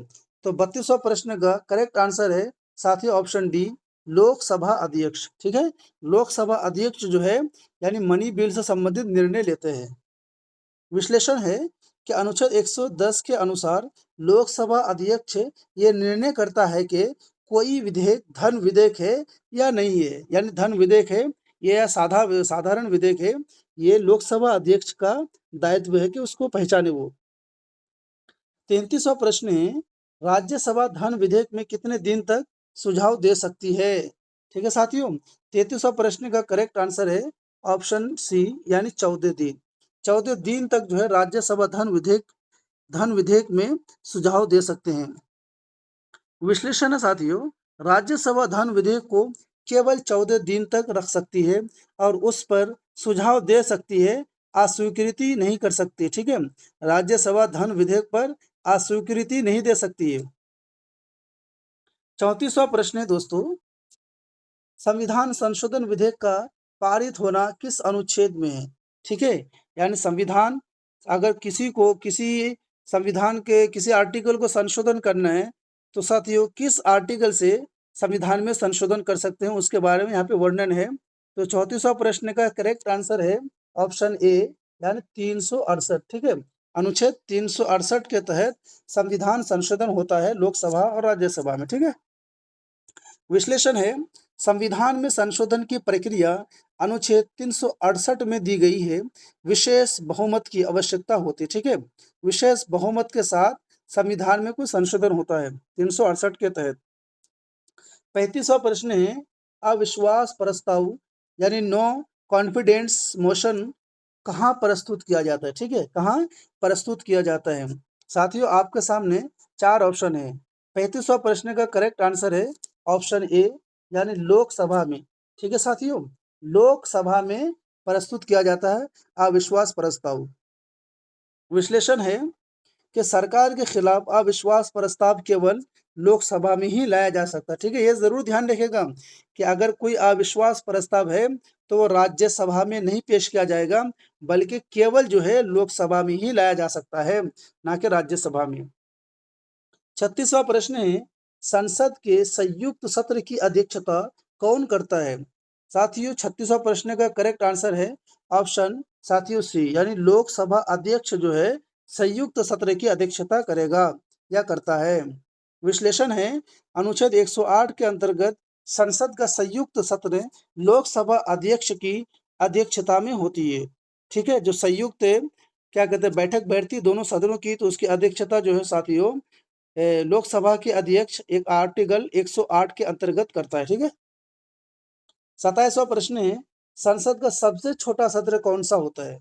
तो 32वां प्रश्न का करेक्ट आंसर है साथियों ऑप्शन डी, लोकसभा अध्यक्ष, ठीक है। लोकसभा अध्यक्ष जो है यानी मनी बिल से संबंधित निर्णय लेते हैं। विश्लेषण है कि अनुच्छेद 110 के अनुसार लोकसभा अध्यक्ष ये निर्णय करता है कि कोई विधेयक धन विधेयक है या नहीं है, यानी धन विधेयक है ये या साधारण विधेयक है, ये लोकसभा अध्यक्ष का दायित्व है कि उसको पहचाने वो। 33वां प्रश्न है राज्यसभा धन विधेयक में कितने दिन तक सुझाव दे सकती है, ठीक है साथियों। 33वां प्रश्न का करेक्ट आंसर है ऑप्शन सी यानी 14 दिन। 14 दिन तक जो है राज्यसभा धन विधेयक में सुझाव दे सकते हैं। विश्लेषण है साथियों राज्यसभा धन विधेयक को केवल 14 दिन तक रख सकती है और उस पर सुझाव दे सकती है, अस्वीकृति नहीं कर सकती, ठीक है। राज्यसभा धन विधेयक पर अस्वीकृति नहीं दे सकती है। 34वां प्रश्न है दोस्तों संविधान संशोधन विधेयक का पारित होना किस अनुच्छेद में है, ठीक है। यानी संविधान अगर किसी संविधान के किसी आर्टिकल को संशोधन करना है तो साथियों किस आर्टिकल से संविधान में संशोधन कर सकते हैं उसके बारे में यहाँ पे वर्णन है। तो 34वां प्रश्न का करेक्ट आंसर है ऑप्शन ए यानी 368, ठीक है। अनुच्छेद 368 के तहत संविधान संशोधन होता है लोकसभा और राज्यसभा में, ठीक है। विश्लेषण है संविधान में संशोधन की प्रक्रिया अनुच्छेद 368 में दी गई है, विशेष बहुमत की आवश्यकता होती है, ठीक है। विशेष बहुमत के साथ संविधान में कोई संशोधन होता है 368 के तहत। 35वां प्रश्न है अविश्वास प्रस्ताव यानी नो कॉन्फिडेंस मोशन कहाँ प्रस्तुत किया जाता है, ठीक है। कहाँ प्रस्तुत किया जाता है साथियों आपके सामने 4 ऑप्शन है। 35वां प्रश्न का करेक्ट आंसर है ऑप्शन ए यानी लोकसभा में, ठीक है साथियों। लोकसभा में प्रस्तुत किया जाता है अविश्वास प्रस्ताव। विश्लेषण है कि सरकार के खिलाफ अविश्वास प्रस्ताव केवल लोकसभा में ही लाया जा सकता है, ठीक है। ये जरूर ध्यान रखिएगा कि अगर कोई अविश्वास प्रस्ताव है तो वो राज्यसभा में नहीं पेश किया जाएगा बल्कि केवल जो है लोकसभा में ही लाया जा सकता है, ना कि राज्यसभा में। 36वां प्रश्न है संसद के संयुक्त सत्र की अध्यक्षता कौन करता है साथियों। 36वां प्रश्न का करेक्ट आंसर है ऑप्शन साथियों सी यानी लोकसभा अध्यक्ष जो है संयुक्त सत्र की अध्यक्षता करेगा या करता है। विश्लेषण है अनुच्छेद 108 के अंतर्गत संसद का संयुक्त सत्र लोकसभा अध्यक्ष की अध्यक्षता में होती है, ठीक है। जो संयुक्त क्या कहते हैं बैठक बैठती है दोनों सदनों की तो उसकी अध्यक्षता जो है साथियों लोकसभा के अध्यक्ष एक आर्टिकल 108 के अंतर्गत करता है, ठीक है। 27वां प्रश्न है संसद का सबसे छोटा सत्र कौन सा होता है,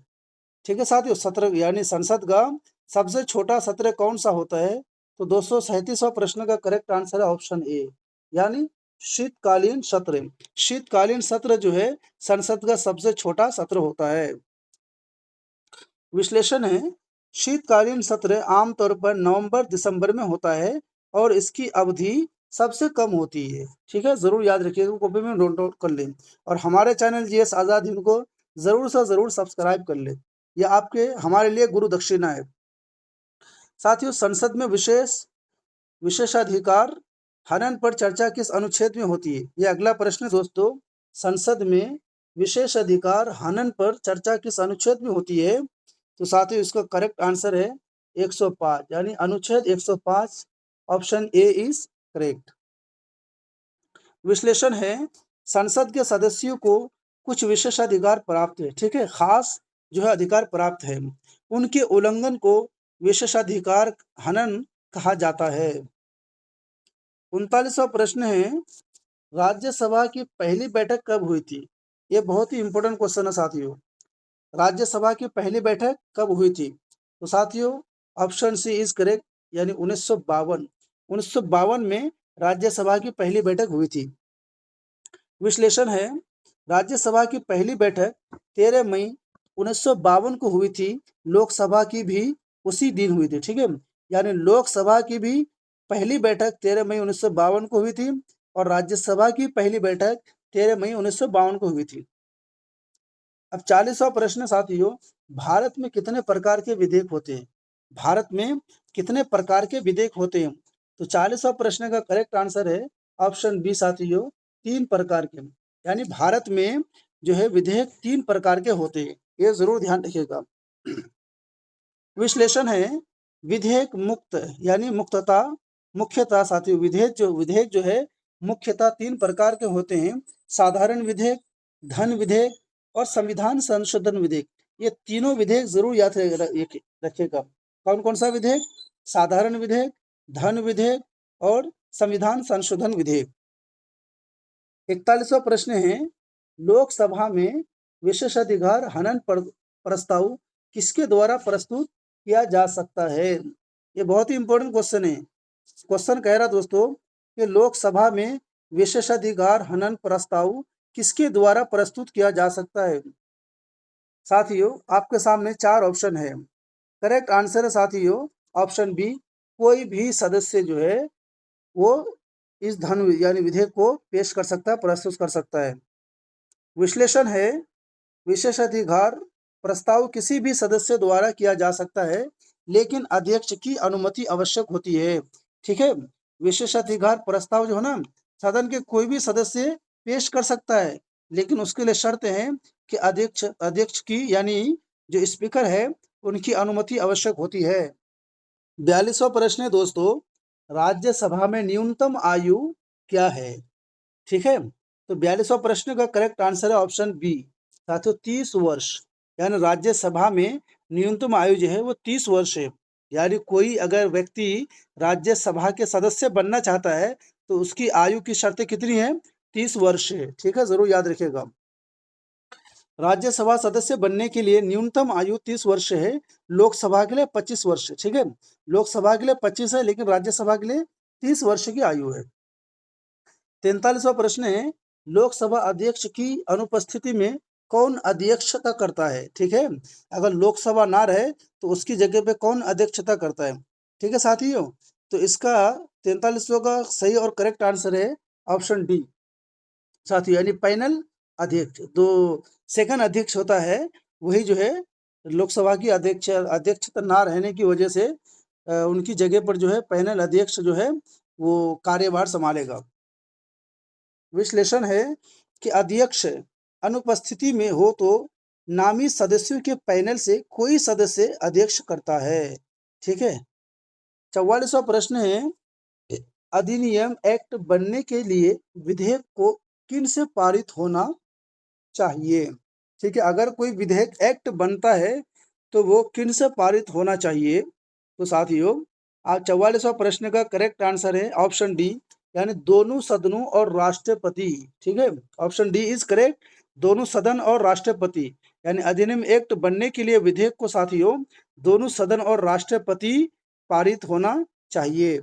ठीक है साथियों। सत्र यानी संसद का सबसे छोटा सत्र कौन सा होता है तो 237वां प्रश्न का करेक्ट आंसर है ऑप्शन ए यानी शीतकालीन सत्र। शीतकालीन सत्र जो है संसद का सबसे छोटा सत्र होता है। विश्लेषण है शीतकालीन सत्र आमतौर पर नवंबर दिसंबर में होता है और इसकी अवधि सबसे कम होती है, ठीक है। जरूर याद रखिएगा कॉपी में नोट आउट कर लें और हमारे चैनल जीएस आजाद हिंद को जरूर से जरूर सब्सक्राइब कर लें, यह आपके हमारे लिए गुरु दक्षिणा है। साथियों संसद में विशेषाधिकार हनन पर चर्चा किस अनुच्छेद में होती है, ये अगला प्रश्न है दोस्तों। संसद में विशेषाधिकार हनन पर चर्चा किस अनुच्छेद में होती है तो साथियों इसका करेक्ट आंसर है 105 यानी अनुच्छेद 105 ऑप्शन ए इज करेक्ट। विश्लेषण है संसद के सदस्यों को कुछ विशेषाधिकार प्राप्त है, ठीक है। खास जो है अधिकार प्राप्त है, उनके उल्लंघन को विशेषाधिकार हनन कहा जाता है। 39वां प्रश्न है राज्यसभा की पहली बैठक कब हुई थी, ये बहुत ही इंपॉर्टेंट क्वेश्चन है साथियों। राज्यसभा की पहली बैठक कब हुई थी तो साथियों ऑप्शन सी इज करेक्ट यानी 1952 1952 में राज्यसभा की पहली बैठक हुई थी। विश्लेषण है, राज्यसभा की पहली बैठक 13 मई 1952 को हुई थी। लोकसभा की भी उसी दिन हुई थी। ठीक है, यानी लोकसभा की भी पहली बैठक 13 मई 1952 को हुई थी और राज्यसभा की पहली बैठक 13 मई 1952 को हुई थी। अब 40वां प्रश्न साथियों, भारत में कितने प्रकार के विधेयक होते हैं? भारत में कितने प्रकार के विधेयक होते हैं? तो 40वां प्रश्न का करेक्ट आंसर है ऑप्शन बी साथियों, 3 प्रकार के। यानी भारत में जो है विधेयक 3 प्रकार के होते हैं, ये जरूर ध्यान रखिएगा। विश्लेषण है, विधेयक मुक्त यानी मुख्यतः साथियों विधेयक जो है मुख्यतः 3 प्रकार के होते हैं। साधारण विधेयक, धन विधेयक और संविधान संशोधन विधेयक। ये तीनों विधेयक जरूर याद रखिएगा। कौन कौन सा विधेयक? साधारण विधेयक, धन विधेयक और संविधान संशोधन विधेयक। 41वां प्रश्न है, लोकसभा में विशेषाधिकार हनन प्रस्ताव किसके द्वारा प्रस्तुत किया जा सकता है? ये बहुत ही इंपॉर्टेंट क्वेश्चन है। क्वेश्चन कह रहा दोस्तों कि लोकसभा में विशेषाधिकार हनन प्रस्ताव किसके द्वारा प्रस्तुत किया जा सकता है? साथियों, आपके सामने 4 ऑप्शन है। करेक्ट आंसर है साथियों ऑप्शन बी, कोई भी सदस्य जो है वो इस धन यानी विधेयक को पेश कर सकता है, प्रस्तुत कर सकता है। विश्लेषण है, विशेषाधिकार प्रस्ताव किसी भी सदस्य द्वारा किया जा सकता है, लेकिन अध्यक्ष की अनुमति आवश्यक होती है। ठीक है, विशेषाधिकार प्रस्ताव जो है ना, सदन के कोई भी सदस्य पेश कर सकता है, लेकिन उसके लिए शर्त है कि अध्यक्ष की यानी जो स्पीकर है उनकी अनुमति आवश्यक होती है। 42वां प्रश्न है दोस्तों, राज्यसभा में न्यूनतम आयु क्या है? ठीक है, तो 42वां प्रश्न का करेक्ट आंसर है ऑप्शन बी साथियों, 30 वर्ष। यानी राज्यसभा में न्यूनतम आयु जो है वो 30 वर्ष है। यानी कोई अगर व्यक्ति राज्यसभा के सदस्य बनना चाहता है तो उसकी आयु की शर्तें कितनी है? 30 वर्ष है। ठीक है, जरूर याद रखिएगा। राज्यसभा सदस्य बनने के लिए न्यूनतम आयु 30 वर्ष है। लोकसभा के लिए 25 वर्ष है। ठीक है, लोकसभा के लिए 25 है, लेकिन राज्यसभा के लिए 30 वर्ष की आयु है। 43वां प्रश्न है, लोकसभा अध्यक्ष की अनुपस्थिति में कौन अध्यक्षता करता है? ठीक है, अगर लोकसभा ना रहे तो उसकी जगह पे कौन अध्यक्षता करता है? ठीक है साथियों, तो इसका 43वां का सही और करेक्ट आंसर है ऑप्शन डी साथियों, यानी पैनल अध्यक्ष। जो सेकंड अध्यक्ष होता है वही जो है लोकसभा की अध्यक्षता ना रहने की वजह से उनकी जगह पर जो है पैनल अध्यक्ष जो है वो कार्यभार संभालेगा। विश्लेषण है कि अध्यक्ष अनुपस्थिति में हो तो नामी सदस्यों के पैनल से कोई सदस्य अध्यक्ष करता है। ठीक है, 44वां प्रश्न है, अधिनियम एक्ट बनने के लिए विधेयक को किन से पारित होना चाहिए? ठीक है, अगर कोई विधेयक एक्ट बनता है तो वो किन से पारित होना चाहिए? तो साथियों, आज 44वां प्रश्न का करेक्ट आंसर है ऑप्शन डी, यानी दोनों सदनों और राष्ट्रपति। ठीक है, ऑप्शन डी इज करेक्ट, दोनों सदन और राष्ट्रपति। यानी अधिनियम एक्ट बनने के लिए विधेयक को साथियों दोनों सदन और राष्ट्रपति पारित होना चाहिए।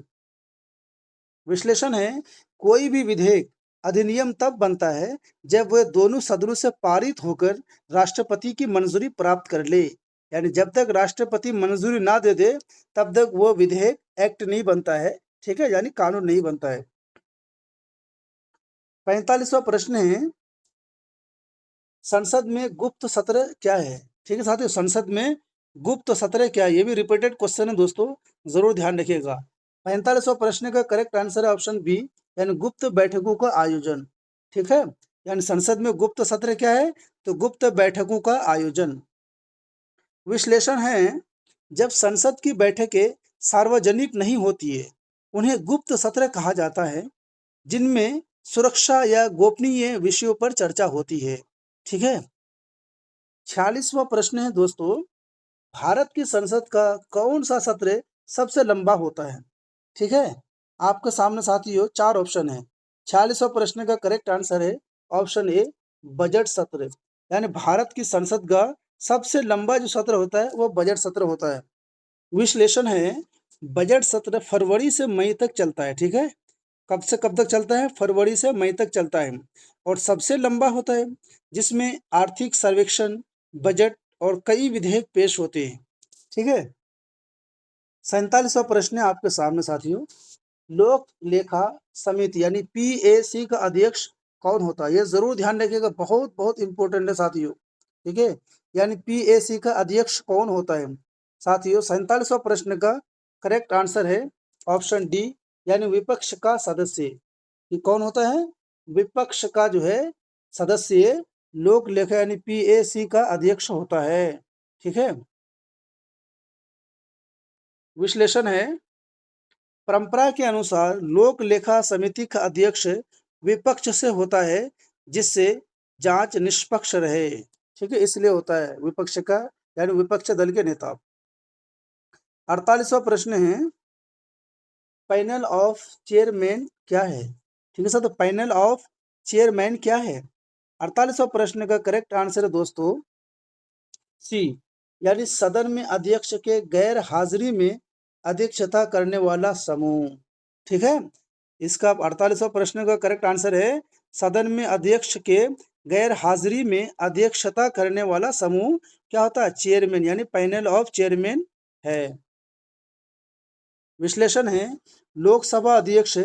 विश्लेषण है, कोई भी विधेयक अधिनियम तब बनता है जब वह दोनों सदनों से पारित होकर राष्ट्रपति की मंजूरी प्राप्त कर ले। यानी जब तक राष्ट्रपति मंजूरी ना दे दे तब तक वो विधेयक एक्ट नहीं बनता है। ठीक है, यानी कानून नहीं बनता है। 45वां प्रश्न है, संसद में गुप्त सत्र क्या है? ठीक है साथियों, संसद में गुप्त सत्र क्या है? ये भी रिपीटेड क्वेश्चन है दोस्तों, जरूर ध्यान रखिएगा। 45वां प्रश्न का करेक्ट आंसर है ऑप्शन बी, यानी गुप्त बैठकों का आयोजन। ठीक है, यानी संसद में गुप्त सत्र क्या है? तो गुप्त बैठकों का आयोजन। विश्लेषण है, जब संसद की बैठकें सार्वजनिक नहीं होती है उन्हें गुप्त सत्र कहा जाता है, जिनमें सुरक्षा या गोपनीय विषयों पर चर्चा होती है। ठीक है, 46वां प्रश्न है दोस्तों, भारत की संसद का कौन सा सत्र सबसे लंबा होता है? ठीक है, आपके सामने साथियों 4 ऑप्शन है। 46वां प्रश्न का करेक्ट आंसर है ऑप्शन ए, बजट सत्र। यानी भारत की संसद का सबसे लंबा जो सत्र होता है वो बजट सत्र होता है। विश्लेषण है, बजट सत्र फरवरी से मई तक चलता है, ठीक है। कब से कब तक चलता है? फरवरी से मई तक चलता है और सबसे लंबा होता है, जिसमें आर्थिक सर्वेक्षण, बजट और कई विधेयक पेश होते हैं, ठीक है। 47वां प्रश्न है आपके सामने साथियों। लोक लेखा समिति यानी पीएसी का अध्यक्ष कौन होता है? ये जरूर ध्यान रखिएगा, बहुत बहुत इंपॉर्टेंट है साथियों, ठीक है। यानी पीएसी का अध्यक्ष कौन होता है साथियों? 47वां प्रश्न का करेक्ट आंसर है ऑप्शन डी, यानी विपक्ष का सदस्य। ये कौन होता है? विपक्ष का जो है सदस्य लोक लेखा यानी पीएसी का अध्यक्ष होता है, ठीक है। विश्लेषण है, परंपरा के अनुसार लोक लेखा समिति का अध्यक्ष विपक्ष से होता है, जिससे जांच निष्पक्ष रहे, ठीक है, इसलिए होता है विपक्ष का, यानी विपक्ष दल के नेता। 48वां प्रश्न है, पैनल ऑफ चेयरमैन क्या है? ठीक है सर, तो पैनल ऑफ चेयरमैन क्या है? 48वां प्रश्न का करेक्ट आंसर है दोस्तों सी, यानी सदन में अध्यक्ष के गैर हाजिरी में अध्यक्षता करने वाला समूह, ठीक है। इसका 48वां प्रश्न का करेक्ट आंसर है सदन में अध्यक्ष के गैर हाजिरी में अध्यक्षता करने वाला समूह क्या होता है? चेयरमैन, यानी पैनल ऑफ चेयरमैन है। विश्लेषण है, लोकसभा अध्यक्ष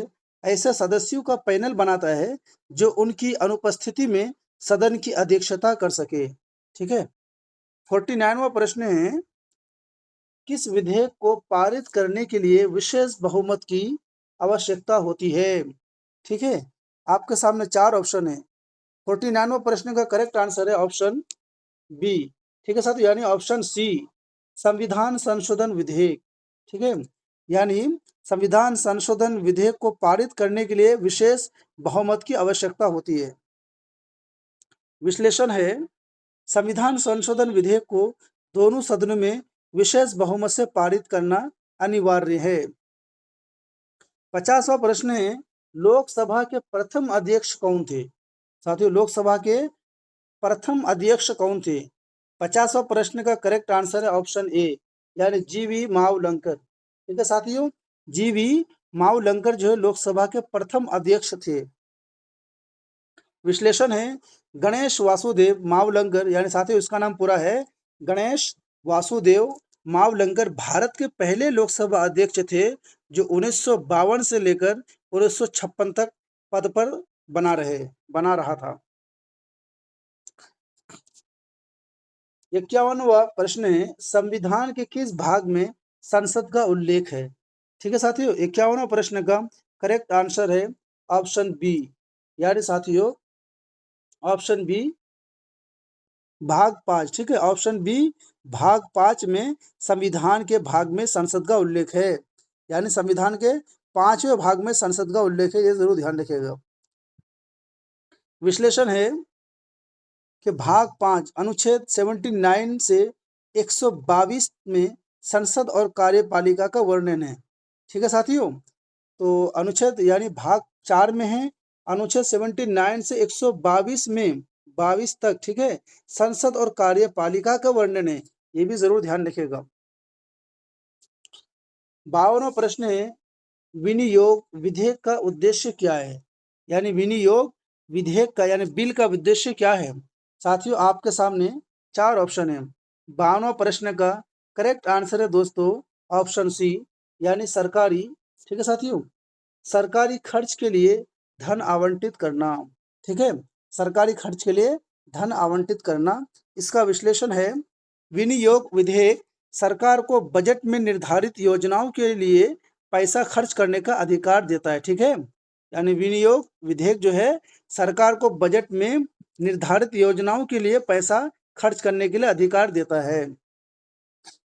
ऐसे सदस्यों का पैनल बनाता है जो उनकी अनुपस्थिति में सदन की अध्यक्षता कर सके, ठीक है। 49वां प्रश्न है, किस विधेयक को पारित करने के लिए विशेष बहुमत की आवश्यकता होती है? ठीक है, आपके सामने चार ऑप्शन है। 49वां प्रश्न का करेक्ट आंसर है ऑप्शन बी, ठीक है साथियों, यानी ऑप्शन सी, संविधान संशोधन विधेयक, ठीक है। यानी संविधान संशोधन विधेयक को पारित करने के लिए विशेष बहुमत की आवश्यकता होती है। विश्लेषण है, संविधान संशोधन विधेयक को दोनों सदनों में विशेष बहुमत से पारित करना अनिवार्य है। 50वां प्रश्न है, लोकसभा के प्रथम अध्यक्ष कौन थे? साथियों, लोकसभा के प्रथम अध्यक्ष कौन थे? 50वां प्रश्न का करेक्ट आंसर है ऑप्शन ए, यानी जीवी मावलंकर, ठीक है साथियों। जीवी मावलंकर जो है लोकसभा के प्रथम अध्यक्ष थे। विश्लेषण है, गणेश वासुदेव मावलंकर, यानी साथियों इसका नाम पूरा है गणेश वासुदेव मावलंकर, भारत के पहले लोकसभा अध्यक्ष थे जो 1952 से लेकर 1956 तक पद पर बना रहा था। 51वां प्रश्न है, संविधान के किस भाग में संसद का उल्लेख है? ठीक है साथियों, 51वां प्रश्न का करेक्ट आंसर है ऑप्शन बी, यानी साथियों ऑप्शन बी भाग 5, ठीक है, ऑप्शन बी भाग 5 में संविधान के भाग में संसद का उल्लेख है, यानी संविधान के 5वें भाग में संसद का उल्लेख है, ये जरूर ध्यान रखिएगा। विश्लेषण है कि भाग 5 अनुच्छेद 79 से 122 में संसद और कार्यपालिका का वर्णन है, ठीक है साथियों। तो अनुच्छेद यानी भाग 4 में है, अनुच्छेद 79 से 122 में 22 तक, ठीक है, संसद और कार्यपालिका का वर्णन है, ये भी जरूर ध्यान रखिएगा। 52वां प्रश्न है, विनियोग विधेयक का उद्देश्य क्या है? यानी विनियोग विधेयक का यानी बिल का उद्देश्य क्या है? साथियों आपके सामने चार ऑप्शन है। 52वां प्रश्न का करेक्ट आंसर है दोस्तों ऑप्शन सी, यानी सरकारी, ठीक है साथियों, सरकारी खर्च के लिए धन आवंटित करना, ठीक है, सरकारी खर्च के लिए धन आवंटित करना। इसका विश्लेषण है, विनियोग विधेयक सरकार को बजट में निर्धारित योजनाओं के लिए पैसा खर्च करने का अधिकार देता है, ठीक है। यानी विनियोग विधेयक जो है सरकार को बजट में निर्धारित योजनाओं के लिए पैसा खर्च करने के लिए अधिकार देता है।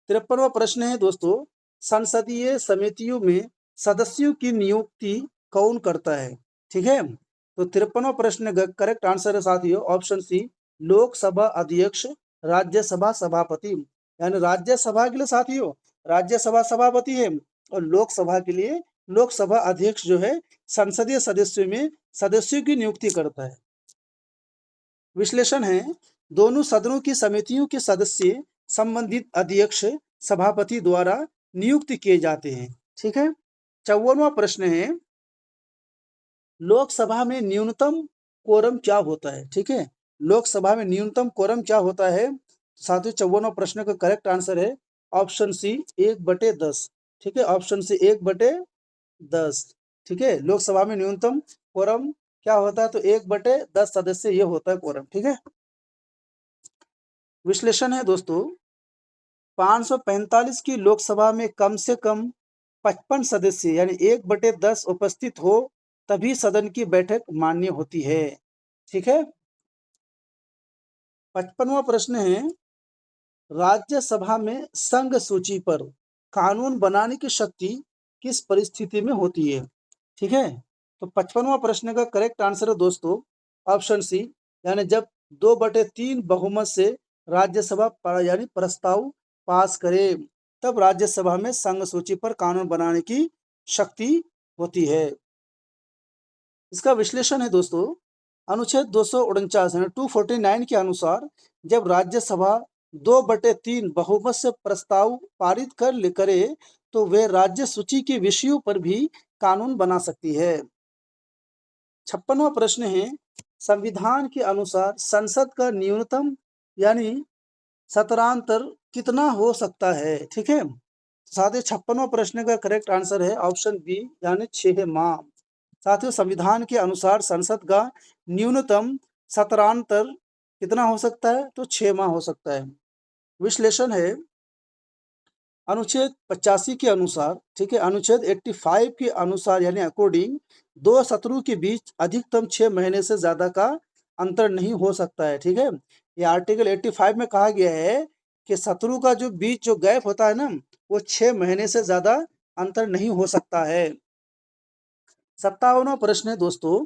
53वां प्रश्न है दोस्तों, संसदीय समितियों में सदस्यों की नियुक्ति कौन करता है? ठीक है, तो 53वां प्रश्न का करेक्ट आंसर है साथियों ऑप्शन सी, लोकसभा अध्यक्ष, राज्यसभा सभापति, यानी राज्यसभा के लिए साथियों राज्यसभा सभापति है और लोकसभा के लिए लोकसभा अध्यक्ष जो है संसदीय सदस्यों में सदस्यों की नियुक्ति करता है। विश्लेषण है, दोनों सदनों की समितियों के सदस्य संबंधित अध्यक्ष सभापति द्वारा नियुक्त किए जाते हैं। ठीक है। 54वां प्रश्न है, लोकसभा में न्यूनतम कोरम क्या होता है? ठीक है, लोकसभा में न्यूनतम कोरम क्या होता है? साथियों, 54वां प्रश्न का करेक्ट आंसर है ऑप्शन सी, 1/10। ठीक है, ऑप्शन सी 1/10। ठीक है, लोकसभा में न्यूनतम कोरम क्या होता है? तो 1/10 सदस्य ये होता है कोरम। ठीक है। विश्लेषण है दोस्तों, 545 की लोकसभा में कम से कम 55 सदस्य यानी 1/10 उपस्थित हो तभी सदन की बैठक मान्य होती है। ठीक है। 55वां प्रश्न है, राज्यसभा में संघ सूची पर कानून बनाने की शक्ति किस परिस्थिति में होती है? ठीक है, तो 55वां प्रश्न का करेक्ट आंसर है दोस्तों ऑप्शन सी, यानी जब 2/3 बहुमत से राज्यसभा यानी प्रस्ताव पास करे तब राज्यसभा में संघ सूची पर कानून बनाने की शक्ति होती है। इसका विश्लेषण है दोस्तों, अनुच्छेद 249 यानी 249 के अनुसार जब राज्यसभा 2/3 बहुमत से प्रस्ताव पारित करे तो वे राज्य सूची के विषयों पर भी कानून बना सकती है। 56वां प्रश्न है, संविधान के अनुसार संसद का न्यूनतम यानी सत्रांतर कितना हो सकता है? ठीक है, साथ ही 56वां प्रश्न का करेक्ट आंसर है ऑप्शन बी, यानी 6 माह। साथियों, संविधान के अनुसार संसद का न्यूनतम सत्रांतर कितना हो सकता है? तो 6 माह हो सकता है। विश्लेषण है, अनुच्छेद 85 के अनुसार, ठीक है, अनुच्छेद 85 के अनुसार यानी अकॉर्डिंग दो सत्रों के बीच अधिकतम 6 महीने से ज्यादा का अंतर नहीं हो सकता है। ठीक है, ये आर्टिकल 85 में कहा गया है कि सत्रों का जो बीच जो गैप होता है ना, वो 6 महीने से ज्यादा अंतर नहीं हो सकता है। 57वां प्रश्न है दोस्तों,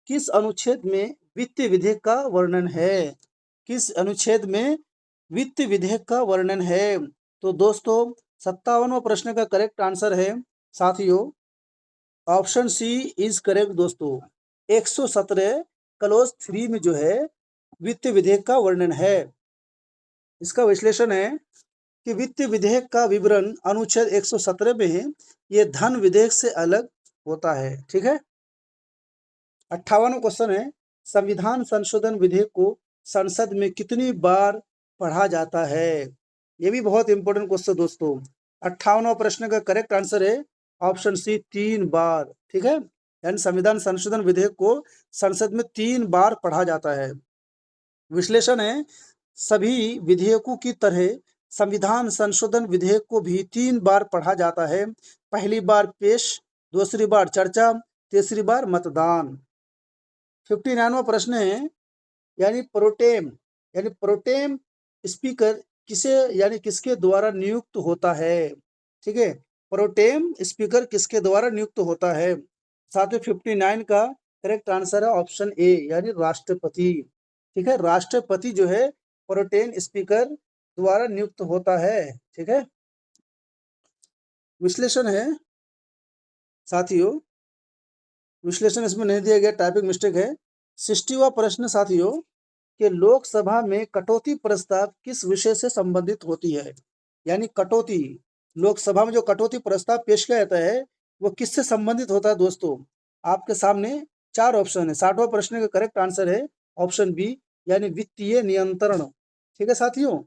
किस अनुच्छेद में वित्त विधेयक का वर्णन है? किस अनुच्छेद में वित्त विधेयक का वर्णन है? तो दोस्तों, 57वां प्रश्न का करेक्ट आंसर है साथियों ऑप्शन सी इज करेक्ट दोस्तों, 117 क्लोज 3 में जो है वित्त विधेयक का वर्णन है। इसका विश्लेषण है कि वित्त विधेयक का विवरण अनुच्छेद 117 में है, ये धन विधेयक से अलग होता है। ठीक है। 58वां क्वेश्चन है, संविधान संशोधन विधेयक को संसद में कितनी बार पढ़ा जाता है? ये भी बहुत इंपॉर्टेंट क्वेश्चन दोस्तों। 58वां प्रश्न का करेक्ट आंसर है ऑप्शन सी, 3 बार। ठीक है, यानी संविधान संशोधन विधेयक को संसद में 3 बार पढ़ा जाता है। विश्लेषण है, सभी विधेयकों की तरह संविधान संशोधन विधेयक को भी 3 बार पढ़ा जाता है। पहली बार पेश, दूसरी बार चर्चा, तीसरी बार मतदान। 59वां प्रश्न है, यानी प्रोटेम स्पीकर किसे यानी किसके द्वारा नियुक्त होता है? ठीक है, प्रोटेम स्पीकर किसके द्वारा नियुक्त होता है? साथ ही 59 का करेक्ट आंसर है ऑप्शन ए, यानी राष्ट्रपति। ठीक है, राष्ट्रपति जो है प्रोटेम स्पीकर द्वारा नियुक्त होता है। ठीक है। विश्लेषण है साथियों, विश्लेषण इसमें नहीं दिया गया, टाइपिंग मिस्टेक है। 60वां प्रश्न साथियों, कि लोकसभा में कटौती प्रस्ताव किस विषय से संबंधित होती है? यानी कटौती, लोकसभा में जो कटौती प्रस्ताव पेश किया जाता है वो किससे संबंधित होता है दोस्तों? आपके सामने 4 ऑप्शन है। 60वां प्रश्न का करेक्ट आंसर है ऑप्शन बी, यानी वित्तीय नियंत्रण। ठीक है साथियों,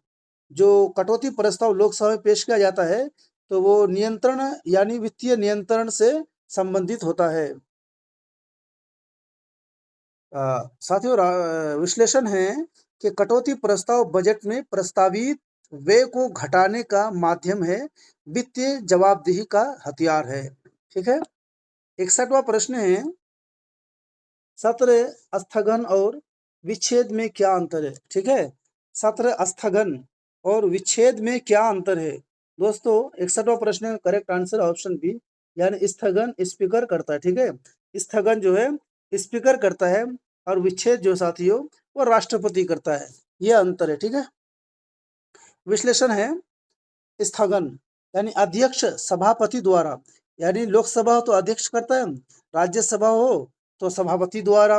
जो कटौती प्रस्ताव लोकसभा में पेश किया जाता है तो वो नियंत्रण यानी वित्तीय नियंत्रण से संबंधित होता है। साथियों, विश्लेषण है कि कटौती प्रस्ताव बजट में प्रस्तावित व्यय को घटाने का माध्यम है, वित्तीय जवाबदेही का हथियार है। ठीक है। 61वां प्रश्न है, सत्र स्थगन और विच्छेद में क्या अंतर है? ठीक है, सत्र स्थगन और विच्छेद में क्या अंतर है? दोस्तों, 61वां प्रश्न का करेक्ट आंसर ऑप्शन बी, यानी स्थगन स्पीकर करता है। ठीक है, स्थगन जो है स्पीकर करता है और विच्छेद जो साथियों वो राष्ट्रपति करता है, ये अंतर है। ठीक है। विश्लेषण है, स्थगन यानी अध्यक्ष सभापति द्वारा, यानी लोकसभा हो तो अध्यक्ष करता है, राज्यसभा हो तो सभापति द्वारा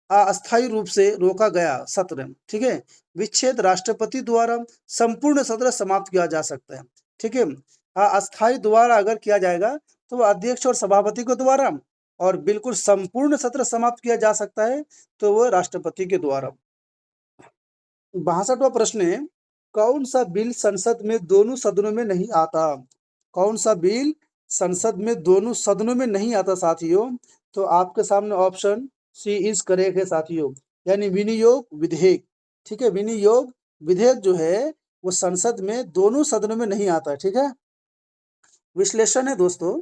अस्थायी रूप से रोका गया सत्र। ठीक है, विच्छेद राष्ट्रपति द्वारा संपूर्ण सत्र समाप्त किया जा सकता है। ठीक है, हाँ, अस्थायी दोबारा अगर किया जाएगा तो वो अध्यक्ष और सभापति के द्वारा, और बिल्कुल संपूर्ण सत्र समाप्त किया जा सकता है तो वो राष्ट्रपति के द्वारा। 62वां प्रश्न है, कौन सा बिल संसद में दोनों सदनों में नहीं आता? कौन सा बिल संसद में दोनों सदनों में नहीं आता साथियों? तो आपके सामने ऑप्शन सी इज करेक्ट है साथियों, यानी विनियोग विधेयक। ठीक है, विनियोग विधेयक जो है वो संसद में दोनों सदनों में नहीं आता है। ठीक है, विश्लेषण है दोस्तों,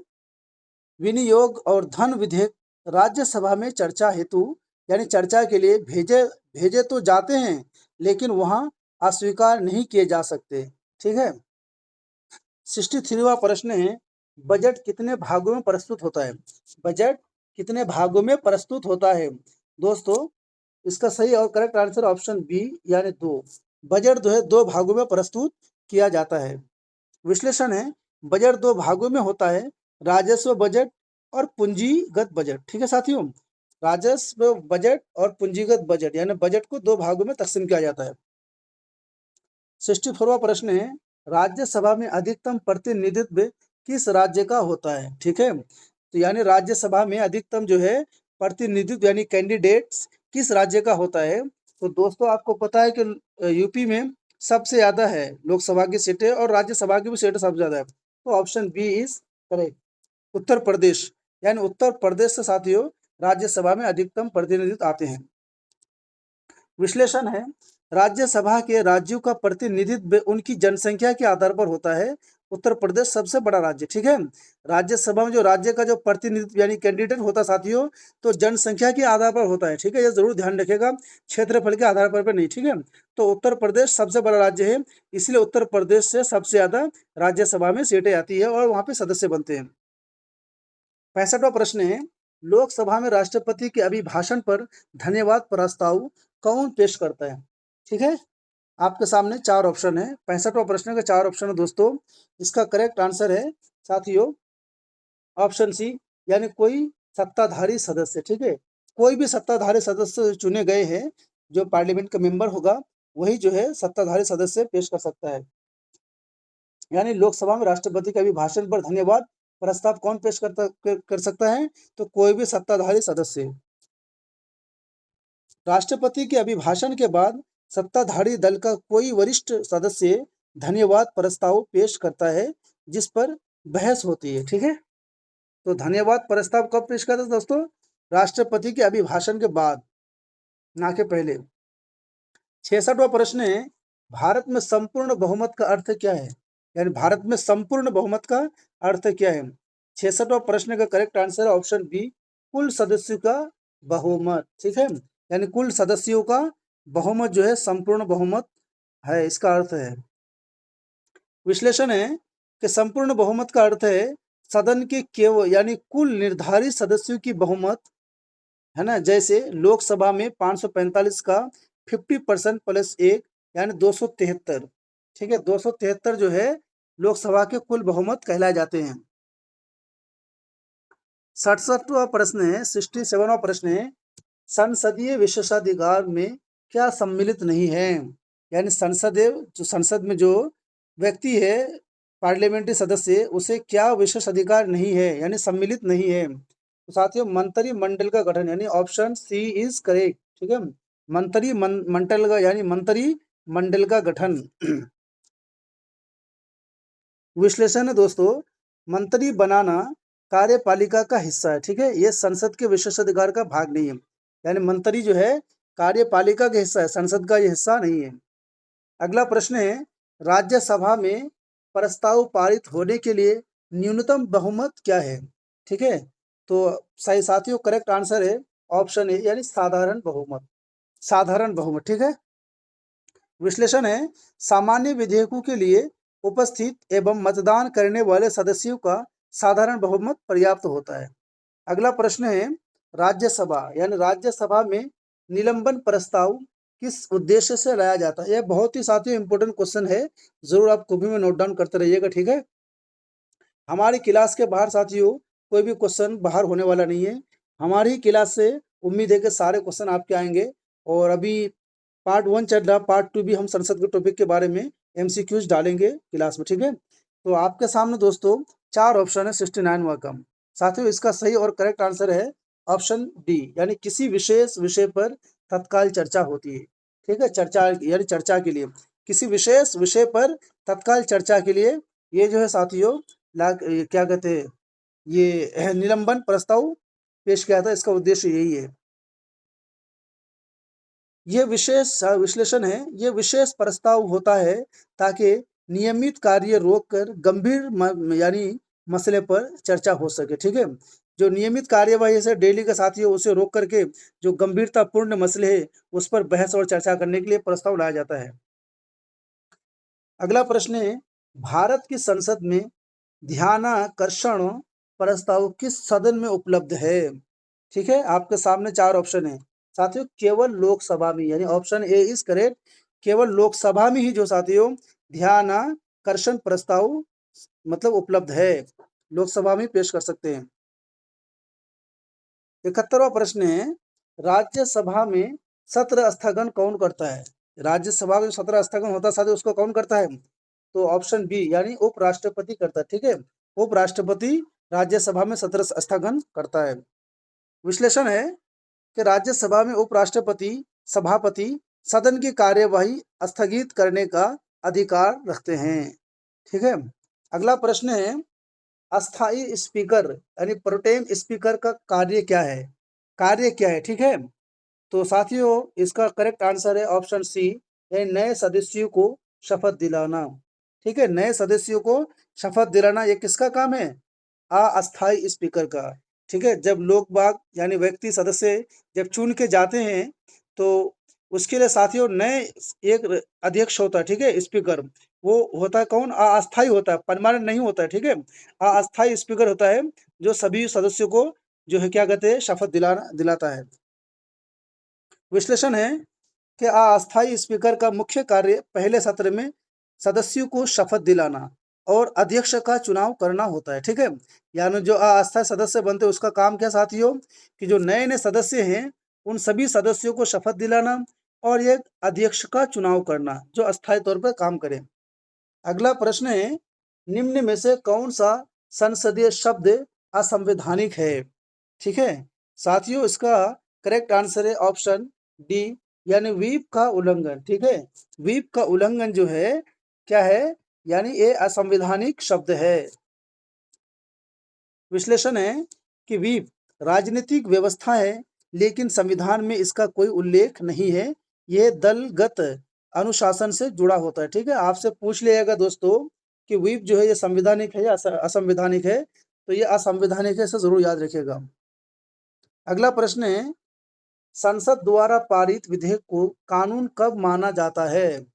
विनियोग और धन विधेयक राज्यसभा में चर्चा हेतु यानी चर्चा के लिए भेजे भेजे तो जाते हैं, लेकिन वहां अस्वीकार नहीं किए जा सकते। ठीक है, 63वां प्रश्न है, बजट कितने भागों में प्रस्तुत होता है? बजट कितने भागों में प्रस्तुत होता है? दोस्तों, इसका सही और करेक्ट आंसर ऑप्शन बी यानी 2। बजट जो है 2 भागों में प्रस्तुत किया जाता है। विश्लेषण है, बजट 2 भागों में होता है, राजस्व बजट और पूंजीगत बजट। ठीक है साथियों, राजस्व बजट और पूंजीगत बजट यानी बजट को 2 भागों में तकसीम किया जाता है। 64वां प्रश्न है, राज्यसभा में अधिकतम प्रतिनिधित्व किस राज्य का होता है? ठीक है, तो यानी राज्यसभा में अधिकतम जो है प्रतिनिधित्व यानी कैंडिडेट्स किस राज्य का होता है? तो दोस्तों, आपको पता है कि यूपी में सबसे ज्यादा है लोकसभा की सीटें और राज्यसभा की भी सीटें सबसे ज्यादा है, तो option B is correct. Uttar Pradesh, यानी उत्तर प्रदेश से साथियों राज्यसभा में अधिकतम प्रतिनिधित्व आते हैं। विश्लेषण है, राज्यसभा के राज्यों का प्रतिनिधित्व उनकी जनसंख्या के आधार पर होता है। उत्तर प्रदेश सबसे बड़ा राज्य। ठीक है, राज्यसभा में जो राज्य का जो प्रतिनिधित्व यानी कैंडिडेट होता है साथियों, तो जनसंख्या के आधार पर होता है। ठीक है, ये जरूर ध्यान रखिएगा, क्षेत्रफल के आधार पर नहीं। ठीक है, तो उत्तर प्रदेश सबसे बड़ा राज्य है, इसलिए उत्तर प्रदेश से सबसे ज्यादा राज्यसभा में सीटें आती है और वहां पे सदस्य बनते हैं। 65वां प्रश्न है, लोकसभा में राष्ट्रपति के अभिभाषण पर धन्यवाद प्रस्ताव कौन पेश करता है? ठीक है, आपके सामने 4 ऑप्शन है। 65वां प्रश्न का 4 ऑप्शन है दोस्तों, इसका करेक्ट आंसर है साथियों ऑप्शन सी, यानी कोई सत्ताधारी सदस्य। ठीक है, कोई भी सत्ताधारी सदस्य चुने गए हैं, जो पार्लियामेंट का मेंबर होगा वही जो है सत्ताधारी सदस्य पेश कर सकता है। यानी लोकसभा में राष्ट्रपति के अभिभाषण पर धन्यवाद प्रस्ताव कौन पेश कर सकता है? तो कोई भी सत्ताधारी सदस्य। राष्ट्रपति के अभिभाषण के बाद सत्ताधारी दल का कोई वरिष्ठ सदस्य धन्यवाद प्रस्ताव पेश करता है, जिस पर बहस होती है। ठीक है, तो धन्यवाद प्रस्ताव कब पेश करता है दोस्तों? राष्ट्रपति के अभिभाषण के बाद, ना के पहले। 66वां प्रश्न है, भारत में संपूर्ण बहुमत का अर्थ क्या है? यानी भारत में संपूर्ण बहुमत का अर्थ क्या है? 66वां प्रश्न का करेक्ट आंसर है ऑप्शन बी, कुल सदस्यों का बहुमत। ठीक है, यानी कुल सदस्यों का बहुमत जो है संपूर्ण बहुमत है, इसका अर्थ है। विश्लेषण है कि संपूर्ण बहुमत का अर्थ है सदन के केवल यानी कुल निर्धारित सदस्यों की बहुमत, है ना। जैसे लोकसभा में 545 का 50% प्लस 1 यानी 273। ठीक है, 273 जो है लोकसभा के कुल बहुमत कहलाए जाते हैं। 67वां प्रश्न है, 67वां प्रश्न है, संसदीय विशेषाधिकार में क्या सम्मिलित नहीं है? यानी संसद में जो व्यक्ति है पार्लियामेंट्री सदस्य, उसे क्या विशेष अधिकार नहीं है यानी सम्मिलित नहीं है? तो साथियों, मंत्रिमंडल का गठन यानी ऑप्शन सी इज करेक्ट। ठीक है, मंत्रिमंडल का यानी मंत्रिमंडल का गठन। विश्लेषण है दोस्तों, मंत्री बनाना कार्यपालिका का हिस्सा है। ठीक है, ये संसद के विशेषाधिकार का भाग नहीं है, यानी मंत्री जो है कार्यपालिका का हिस्सा है, संसद का ये हिस्सा नहीं है। अगला प्रश्न है, राज्यसभा में प्रस्ताव पारित होने के लिए न्यूनतम बहुमत क्या है? ठीक है, तो सही साथियों करेक्ट आंसर है ऑप्शन ए यानी साधारण बहुमत। साधारण बहुमत। ठीक है, विश्लेषण है, सामान्य विधेयकों के लिए उपस्थित एवं मतदान करने वाले सदस्यों का साधारण बहुमत पर्याप्त होता है। अगला प्रश्न है, राज्यसभा यानी राज्यसभा में निलंबन प्रस्ताव किस उद्देश्य से लाया जाता है? यह बहुत ही साथियों इंपॉर्टेंट क्वेश्चन है, जरूर आप कॉपी में नोट डाउन करते रहिएगा। ठीक है, हमारी क्लास के बाहर साथियों कोई भी क्वेश्चन बाहर होने वाला नहीं है, हमारी क्लास से उम्मीद है कि सारे क्वेश्चन आपके आएंगे। और अभी पार्ट 1 चल रहा, पार्ट 2 भी हम संसद के टॉपिक के बारे में एमसीक्यूज डालेंगे क्लास में। ठीक है, तो आपके सामने दोस्तों 4 ऑप्शन है 69 व कम। साथियों इसका सही और करेक्ट आंसर है ऑप्शन डी, यानी किसी विशेष विषय पर तत्काल चर्चा होती है। ठीक है, चर्चा यानी चर्चा के लिए, किसी विशेष विषय पर तत्काल चर्चा के लिए ये जो है साथियों ये क्या कहते हैं, ये निलंबन प्रस्ताव पेश किया था, इसका उद्देश्य यही है। ये विशेष विश्लेषण है, ये विशेष प्रस्ताव होता है ताकि नियमित कार्य रोककर गंभीर यानी मसले पर चर्चा हो सके। ठीक है, जो नियमित कार्यवाही से डेली का साथी है उसे रोक करके जो गंभीरतापूर्ण मसले है उस पर बहस और चर्चा करने के लिए प्रस्ताव लाया जाता है। अगला प्रश्न है, भारत की संसद में ध्यानाकर्षण प्रस्ताव किस सदन में उपलब्ध है? ठीक है, आपके सामने 4 ऑप्शन है साथियों, केवल लोकसभा में, यानी ऑप्शन ए इज करेक्ट, केवल लोकसभा में ही जो साथियों ध्यानाकर्षण प्रस्ताव मतलब उपलब्ध है, लोकसभा में पेश कर सकते हैं। 71वां प्रश्न है, राज्यसभा में सत्र स्थगन कौन करता है? राज्यसभा में सत्र स्थगन होता है साथियों, उसको कौन करता है? तो ऑप्शन बी यानी उपराष्ट्रपति करता है। ठीक है, उपराष्ट्रपति राज्यसभा में सत्र स्थगन करता है। विश्लेषण है कि राज्यसभा में उपराष्ट्रपति सभापति सदन की कार्यवाही स्थगित करने का अधिकार रखते हैं। ठीक है, अगला प्रश्न है, अस्थाई स्पीकर यानी प्रोटेम स्पीकर का कार्य क्या है? कार्य क्या है? ठीक है, तो साथियों इसका करेक्ट आंसर है ऑप्शन सी, यानी नए सदस्यों को शपथ दिलाना। ठीक है, नए सदस्यों को शपथ दिलाना ये किसका काम है? अस्थाई स्पीकर का। ठीक है, जब लोग बाग यानी व्यक्ति सदस्य जब चुन के जाते हैं तो उसके लिए साथियों नए एक अध्यक्ष होता है। ठीक है, स्पीकर वो होता है कौन? अस्थाई होता है, परमानेंट नहीं होता है। ठीक है, अस्थाई स्पीकर होता है जो सभी सदस्यों को जो है क्या कहते हैं शपथ दिलाता है। विश्लेषण है कि अस्थाई स्पीकर का मुख्य कार्य पहले सत्र में सदस्यों को शपथ दिलाना और अध्यक्ष का चुनाव करना होता है। ठीक है, यानी जो अस्थाई सदस्य बनते हैं उसका काम क्या साथियों, कि जो नए नए सदस्य हैं उन सभी सदस्यों को शपथ दिलाना और एक अध्यक्ष का चुनाव करना जो अस्थायी तौर पर काम करे। अगला प्रश्न है, निम्न में से कौन सा संसदीय शब्द असंवैधानिक है? ठीक है, साथियों इसका करेक्ट आंसर है ऑप्शन डी, यानी व्हीप का उल्लंघन। ठीक है, व्हीप का उल्लंघन जो है क्या है, यानी ये असंवैधानिक शब्द है। विश्लेषण है कि व्हीप राजनीतिक व्यवस्था है लेकिन संविधान में इसका कोई उल्लेख नहीं है, यह दलगत अनुशासन से जुड़ा होता है। ठीक है, आपसे पूछ लिया जाएगा दोस्तों कि व्हीप जो है ये संवैधानिक है या असंवैधानिक है, तो ये असंवैधानिक है, इसे जरूर याद रखिएगा। अगला प्रश्न है, संसद द्वारा पारित विधेयक को कानून कब माना जाता है?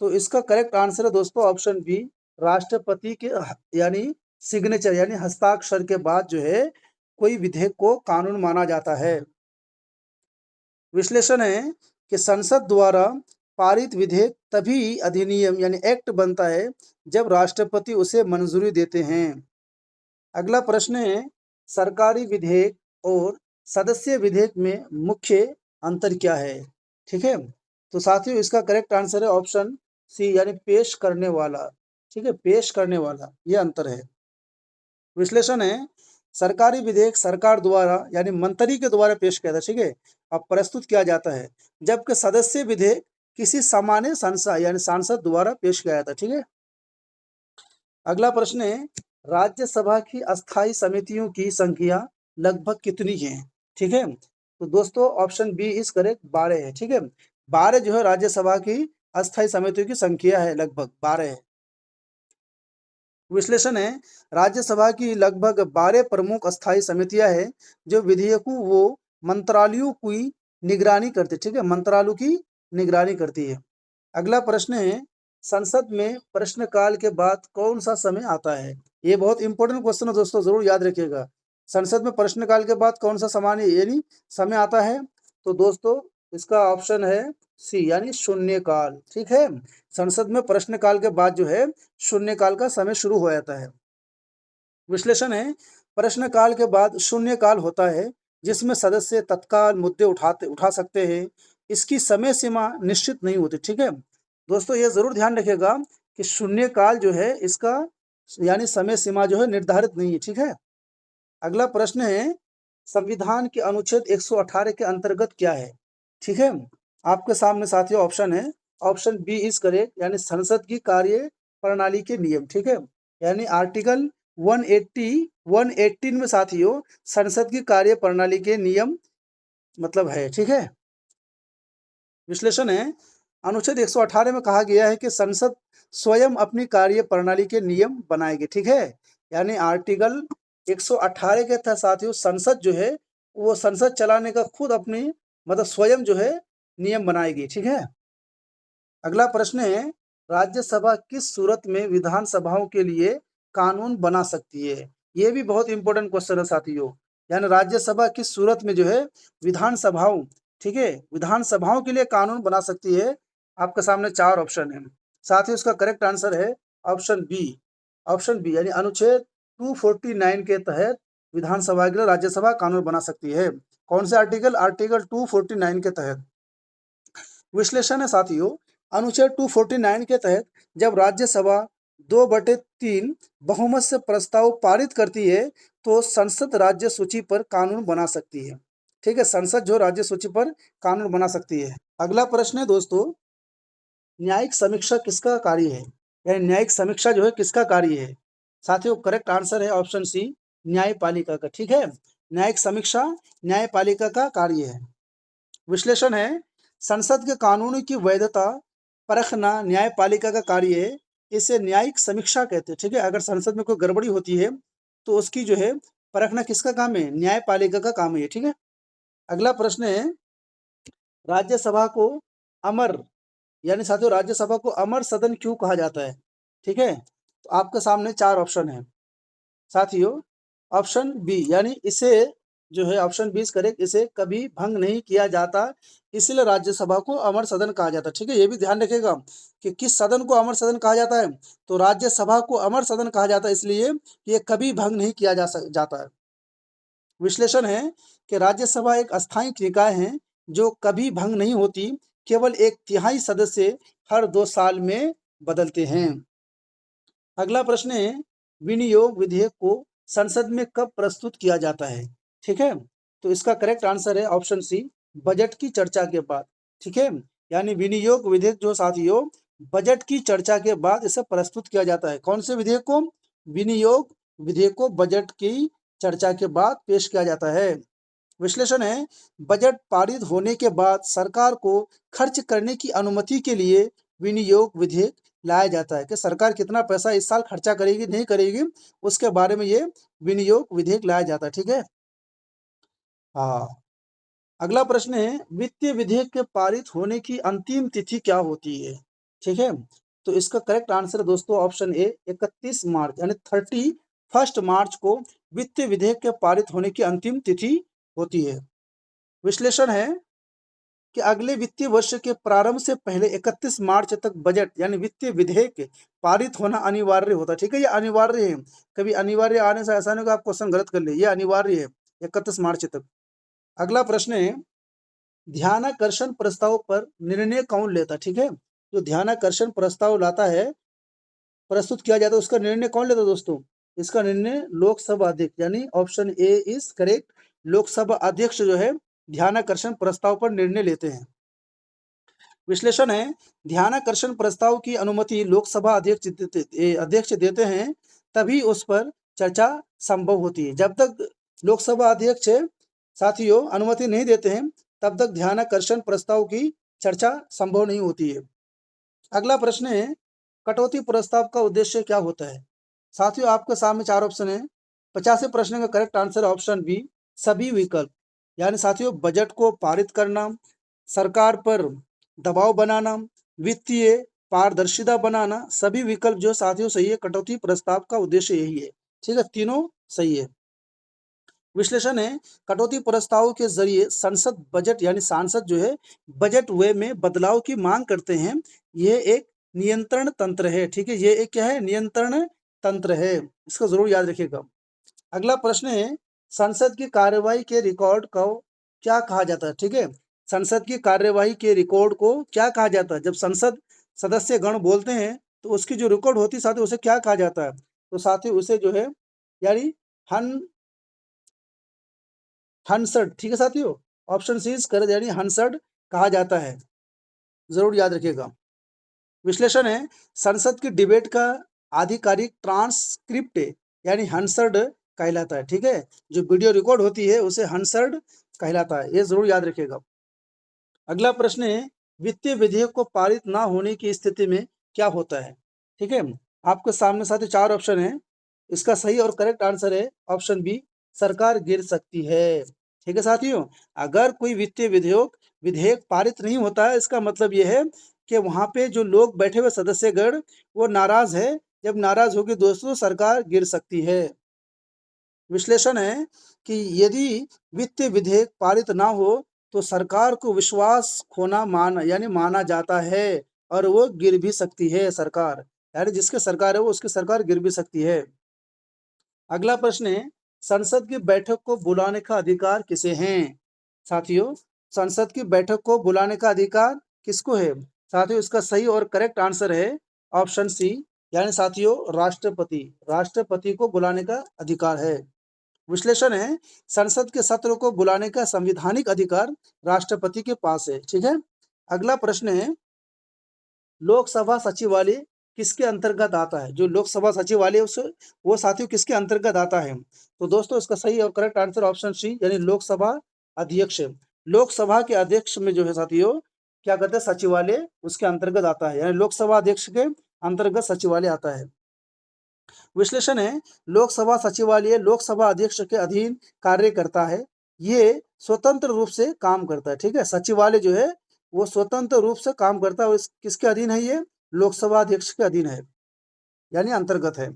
तो इसका करेक्ट आंसर है दोस्तों ऑप्शन बी, राष्ट्रपति के यानी सिग्नेचर यानी हस्ताक्षर के बाद जो है कोई विधेयक को कानून माना जाता है। विश्लेषण है कि संसद द्वारा पारित विधेयक तभी अधिनियम यानी एक्ट बनता है जब राष्ट्रपति उसे मंजूरी देते हैं। अगला प्रश्न है, सरकारी विधेयक और सदस्य विधेयक में मुख्य अंतर क्या है? ठीक है, तो साथियों इसका करेक्ट आंसर है ऑप्शन सी, यानी पेश करने वाला। ठीक है, पेश करने वाला ये अंतर है। विश्लेषण है, सरकारी विधेयक सरकार द्वारा यानी मंत्री के द्वारा पेश किया था। ठीक है, अब प्रस्तुत किया जाता है, जबकि सदस्य विधेयक किसी सामान्य संसद यानी सांसद द्वारा पेश किया जाता है। ठीक है, अगला प्रश्न है, राज्यसभा की अस्थायी समितियों की संख्या लगभग कितनी है? ठीक है, तो दोस्तों ऑप्शन बी इज करेक्ट, 12 है। ठीक है, 12 जो है राज्यसभा की अस्थायी समितियों की संख्या है, लगभग 12 है। विश्लेषण है, राज्यसभा की लगभग 12 प्रमुख अस्थायी समितियां हैं जो विधेयकों वो मंत्रालयों की निगरानी करती है। ठीक है, मंत्रालयों की निगरानी करती है। अगला प्रश्न है, संसद में प्रश्नकाल के बाद कौन सा समय आता है? ये बहुत इंपॉर्टेंट क्वेश्चन है दोस्तों, जरूर याद रखिएगा। संसद में प्रश्नकाल के बाद कौन सा समय यानी समय आता है? तो दोस्तों इसका ऑप्शन है सी, यानी शून्यकाल। ठीक है, संसद में प्रश्नकाल के बाद जो है शून्यकाल का समय शुरू हो जाता है। विश्लेषण है, प्रश्नकाल के बाद शून्यकाल होता है जिसमें सदस्य तत्काल मुद्दे उठा सकते हैं, इसकी समय सीमा निश्चित नहीं होती। ठीक है दोस्तों, ये जरूर ध्यान रखिएगा कि शून्यकाल जो है इसका यानी समय सीमा जो है निर्धारित नहीं है, ठीक है। अगला प्रश्न है, संविधान के अनुच्छेद 118 के अंतर्गत क्या है, ठीक है। आपके सामने साथियों ऑप्शन है, ऑप्शन बी इज करेक्ट, यानी संसद की कार्य प्रणाली के नियम, ठीक है। यानी आर्टिकल 118 में साथियों संसद की कार्य प्रणाली के नियम मतलब है, ठीक है। विश्लेषण है, अनुच्छेद 118 में कहा गया है कि संसद स्वयं अपनी कार्य प्रणाली के नियम बनाएगी, ठीक है। यानी आर्टिकल 118 के तहत साथियों संसद जो है वो संसद चलाने का खुद अपनी मतलब स्वयं जो है नियम बनाएगी, ठीक है। अगला प्रश्न है, राज्यसभा किस सूरत में विधानसभाओं के लिए कानून बना सकती है। ये भी बहुत इंपॉर्टेंट क्वेश्चन है साथियों। यानी राज्यसभा किस सूरत में जो है विधानसभाओं, ठीक है, विधानसभाओं के लिए कानून बना सकती है। आपके सामने चार ऑप्शन है साथियों, इसका करेक्ट आंसर है ऑप्शन बी। ऑप्शन बी यानी अनुच्छेद 249 के तहत विधानसभा के लिए राज्यसभा कानून बना सकती है। कौन से आर्टिकल, आर्टिकल 249 के तहत। विश्लेषण है साथियों, अनुच्छेद 249 के तहत जब राज्यसभा 2/3 बहुमत से प्रस्ताव पारित करती है तो संसद राज्य सूची पर कानून बना सकती है, ठीक है। संसद जो राज्य सूची पर कानून बना सकती है। अगला प्रश्न है दोस्तों, न्यायिक समीक्षा किसका कार्य है, यानी न्यायिक समीक्षा जो है किसका कार्य है। साथियों करेक्ट आंसर है ऑप्शन सी, न्यायपालिका का, ठीक है। न्यायिक समीक्षा न्यायपालिका का कार्य है। विश्लेषण है, संसद के कानूनों की वैधता परखना न्यायपालिका का कार्य है, इसे न्यायिक समीक्षा कहते हैं, ठीक है। अगर संसद में कोई गड़बड़ी होती है तो उसकी जो है परखना किसका काम है, न्यायपालिका का काम है, ठीक है। अगला प्रश्न है, राज्यसभा को अमर यानी साथियों राज्यसभा को अमर सदन क्यों कहा जाता है, ठीक है। तो आपके सामने चार ऑप्शन है साथियों। ऑप्शन बी यानी इसे जो है ऑप्शन बी करेक्ट, इसे कभी भंग नहीं किया जाता इसलिए राज्यसभा को अमर सदन कहा जाता है, ठीक है। ये भी ध्यान रखिएगा कि किस सदन को अमर सदन कहा जाता है, तो राज्यसभा को अमर सदन कहा जाता है इसलिए ये कभी भंग नहीं किया जाता है। विश्लेषण है कि राज्यसभा एक अस्थायी निकाय है जो कभी भंग नहीं होती, केवल 1/3 सदस्य हर 2 साल में बदलते हैं। अगला प्रश्न है, विनियोग विधेयक को संसद में कब प्रस्तुत किया जाता है, ठीक है। तो इसका करेक्ट आंसर है ऑप्शन सी, बजट की चर्चा के बाद, ठीक है। यानी विनियोग विधेयक जो साथियों बजट की चर्चा के बाद इसे प्रस्तुत किया जाता है। कौन से विधेयक को, विनियोग विधेयक को बजट की चर्चा के बाद पेश किया जाता है। विश्लेषण है, बजट पारित होने के बाद सरकार को खर्च करने की अनुमति के लिए विनियोग विधेयक लाया जाता है कि सरकार कितना पैसा इस साल खर्चा करेगी नहीं करेगी उसके बारे में ये विनियोग विधेयक लाया जाता है, ठीक है। हाँ, अगला प्रश्न है, वित्तीय विधेयक के पारित होने की अंतिम तिथि क्या होती है, ठीक है। तो इसका करेक्ट आंसर है दोस्तों ऑप्शन ए, 31 मार्च यानी 31 मार्च को वित्तीय विधेयक के पारित होने की अंतिम तिथि होती है। विश्लेषण है कि अगले वित्तीय वर्ष के प्रारंभ से पहले 31 मार्च तक बजट यानी वित्तीय विधेयक पारित होना अनिवार्य होता है, ठीक है। ये अनिवार्य है, कभी अनिवार्य आने से ऐसा नहीं कि आप क्वेश्चन गलत कर ले, ये अनिवार्य है 31 मार्च तक। अगला प्रश्न है, ध्यानाकर्षण प्रस्ताव पर निर्णय कौन लेता है, ठीक है। जो ध्यानाकर्षण प्रस्ताव लाता है प्रस्तुत किया जाता है उसका निर्णय कौन लेता है दोस्तों, इसका निर्णय लोकसभा अध्यक्ष यानी option A is correct, Lok Sabha अध्यक्ष जो है ध्यानाकर्षण प्रस्ताव पर निर्णय लेते हैं। विश्लेषण है, ध्यानाकर्षण प्रस्ताव की अनुमति लोकसभा अध्यक्ष देते हैं तभी उस पर चर्चा संभव होती है। जब तक लोकसभा अध्यक्ष साथियों अनुमति नहीं देते हैं तब तक ध्यानाकर्षण प्रस्ताव की चर्चा संभव नहीं होती है। अगला प्रश्न है, कटौती प्रस्ताव का उद्देश्य क्या होता है। साथियों आपके सामने चार ऑप्शन है, 50 प्रश्न का करेक्ट आंसर ऑप्शन बी, सभी विकल्प। यानी साथियों बजट को पारित करना, सरकार पर दबाव बनाना, वित्तीय पारदर्शिता बनाना, सभी विकल्प जो साथियों सही है, कटौती प्रस्ताव का उद्देश्य यही है, ठीक है, तीनों सही है। विश्लेषण है, कटौती प्रस्ताव के जरिए संसद बजट यानी सांसद जो है बजट व्यय में बदलाव की मांग करते हैं। यह एक नियंत्रण तंत्र है, ठीक है, ये एक क्या है, नियंत्रण तंत्र है, इसको जरूर याद रखिएगा। अगला प्रश्न है, संसद की कार्यवाही के रिकॉर्ड को क्या कहा जाता है, ठीक है। संसद की कार्यवाही के रिकॉर्ड को क्या कहा जाता है, जब संसद सदस्य गण बोलते हैं तो उसकी जो रिकॉर्ड होती है साथियों, उसे क्या कहा जाता है? तो साथियों उसे जो है यानी हन हंसड, ठीक है साथियों, ऑप्शन सी इज करेक्ट, यानी हंसड कहा जाता है, जरूर याद रखिएगा। विश्लेषण है, संसद की डिबेट का आधिकारिक ट्रांसक्रिप्ट यानी हंसर्ड कहलाता है, ठीक है। जो वीडियो रिकॉर्ड होती है उसे हंसर्ड कहलाता है, ये जरूर याद रखिएगा। अगला प्रश्न है, वित्तीय विधेयक को पारित ना होने की स्थिति में क्या होता है? ठीक है, आपके सामने साथ ही चार ऑप्शन है, इसका सही और करेक्ट आंसर है ऑप्शन बी, सरकार गिर सकती है। ठीक है साथियों, अगर कोई वित्तीय विधेयक विधेयक पारित नहीं होता है, इसका मतलब यह है कि वहां पे जो लोग बैठे हुए सदस्यगण वो नाराज है। जब नाराज होगी दोस्तों, सरकार गिर सकती है। विश्लेषण है कि यदि वित्तीय विधेयक पारित ना हो तो सरकार को विश्वास खोना माना जाता है और वो गिर भी सकती है सरकार, यानी जिसकी सरकार है वो उसकी सरकार गिर भी सकती है। अगला प्रश्न है, संसद की बैठक को बुलाने का अधिकार किसे है? साथियों, संसद की बैठक को बुलाने का अधिकार किसको है? साथियों, इसका सही और करेक्ट आंसर है ऑप्शन सी, यानी साथियों राष्ट्रपति। राष्ट्रपति को बुलाने का अधिकार है। विश्लेषण है, संसद के सत्र को बुलाने का संवैधानिक अधिकार राष्ट्रपति के पास है, ठीक है। अगला प्रश्न है, लोकसभा सचिवालय किसके अंतर्गत आता है? जो लोकसभा सचिवालय उस वो साथियों किसके अंतर्गत आता है? तो दोस्तों इसका सही और करेक्ट आंसर ऑप्शन सी, यानी लोकसभा अध्यक्ष। लोकसभा के अध्यक्ष में जो है साथियों क्या कहते हैं, सचिवालय उसके अंतर्गत आता है, यानी लोकसभा अध्यक्ष के अंतर्गत सचिवालय आता है। विश्लेषण है, लोकसभा सचिवालय लोकसभा अध्यक्ष के अधीन कार्य करता है, ये स्वतंत्र रूप से काम करता है, ठीक है। सचिवालय जो है वो स्वतंत्र रूप से काम करता है और किसके अधीन है? ये लोकसभा अध्यक्ष के अधीन है, यानी अंतर्गत है।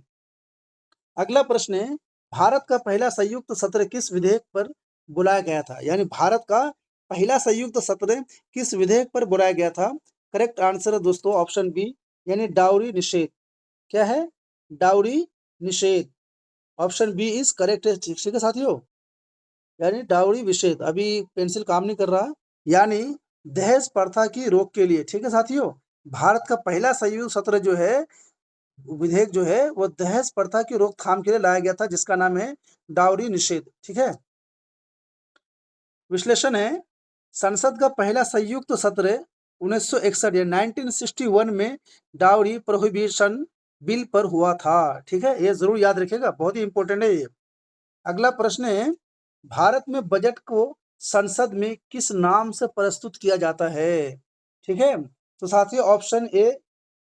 अगला प्रश्न है, भारत का पहला संयुक्त सत्र किस विधेयक पर बुलाया गया था? यानी भारत का पहला संयुक्त सत्र किस विधेयक पर बुलाया गया था? करेक्ट आंसर है दोस्तों ऑप्शन बी, यानी डाउरी निषेध। क्या है? डाउरी निषेध। ऑप्शन बी इज करेक्ट है, ठीक है साथियों, यानी डाउरी निषेध। अभी पेंसिल काम नहीं कर रहा, यानी दहेज प्रथा की रोक के लिए, ठीक है साथियों। भारत का पहला संयुक्त सत्र जो है विधेयक जो है वो दहेज प्रथा की रोकथाम के लिए लाया गया था, जिसका नाम है डाउरी निषेध, ठीक है। विश्लेषण है, संसद का पहला संयुक्त सत्र 1961 या 1961 में डाउरी प्रोहिबिशन बिल पर हुआ था, ठीक है। ये जरूर याद रखिएगा, बहुत ही इंपॉर्टेंट है ये। अगला प्रश्न है, भारत में बजट को संसद में किस नाम से प्रस्तुत किया जाता है? ठीक है, तो साथियों ऑप्शन ए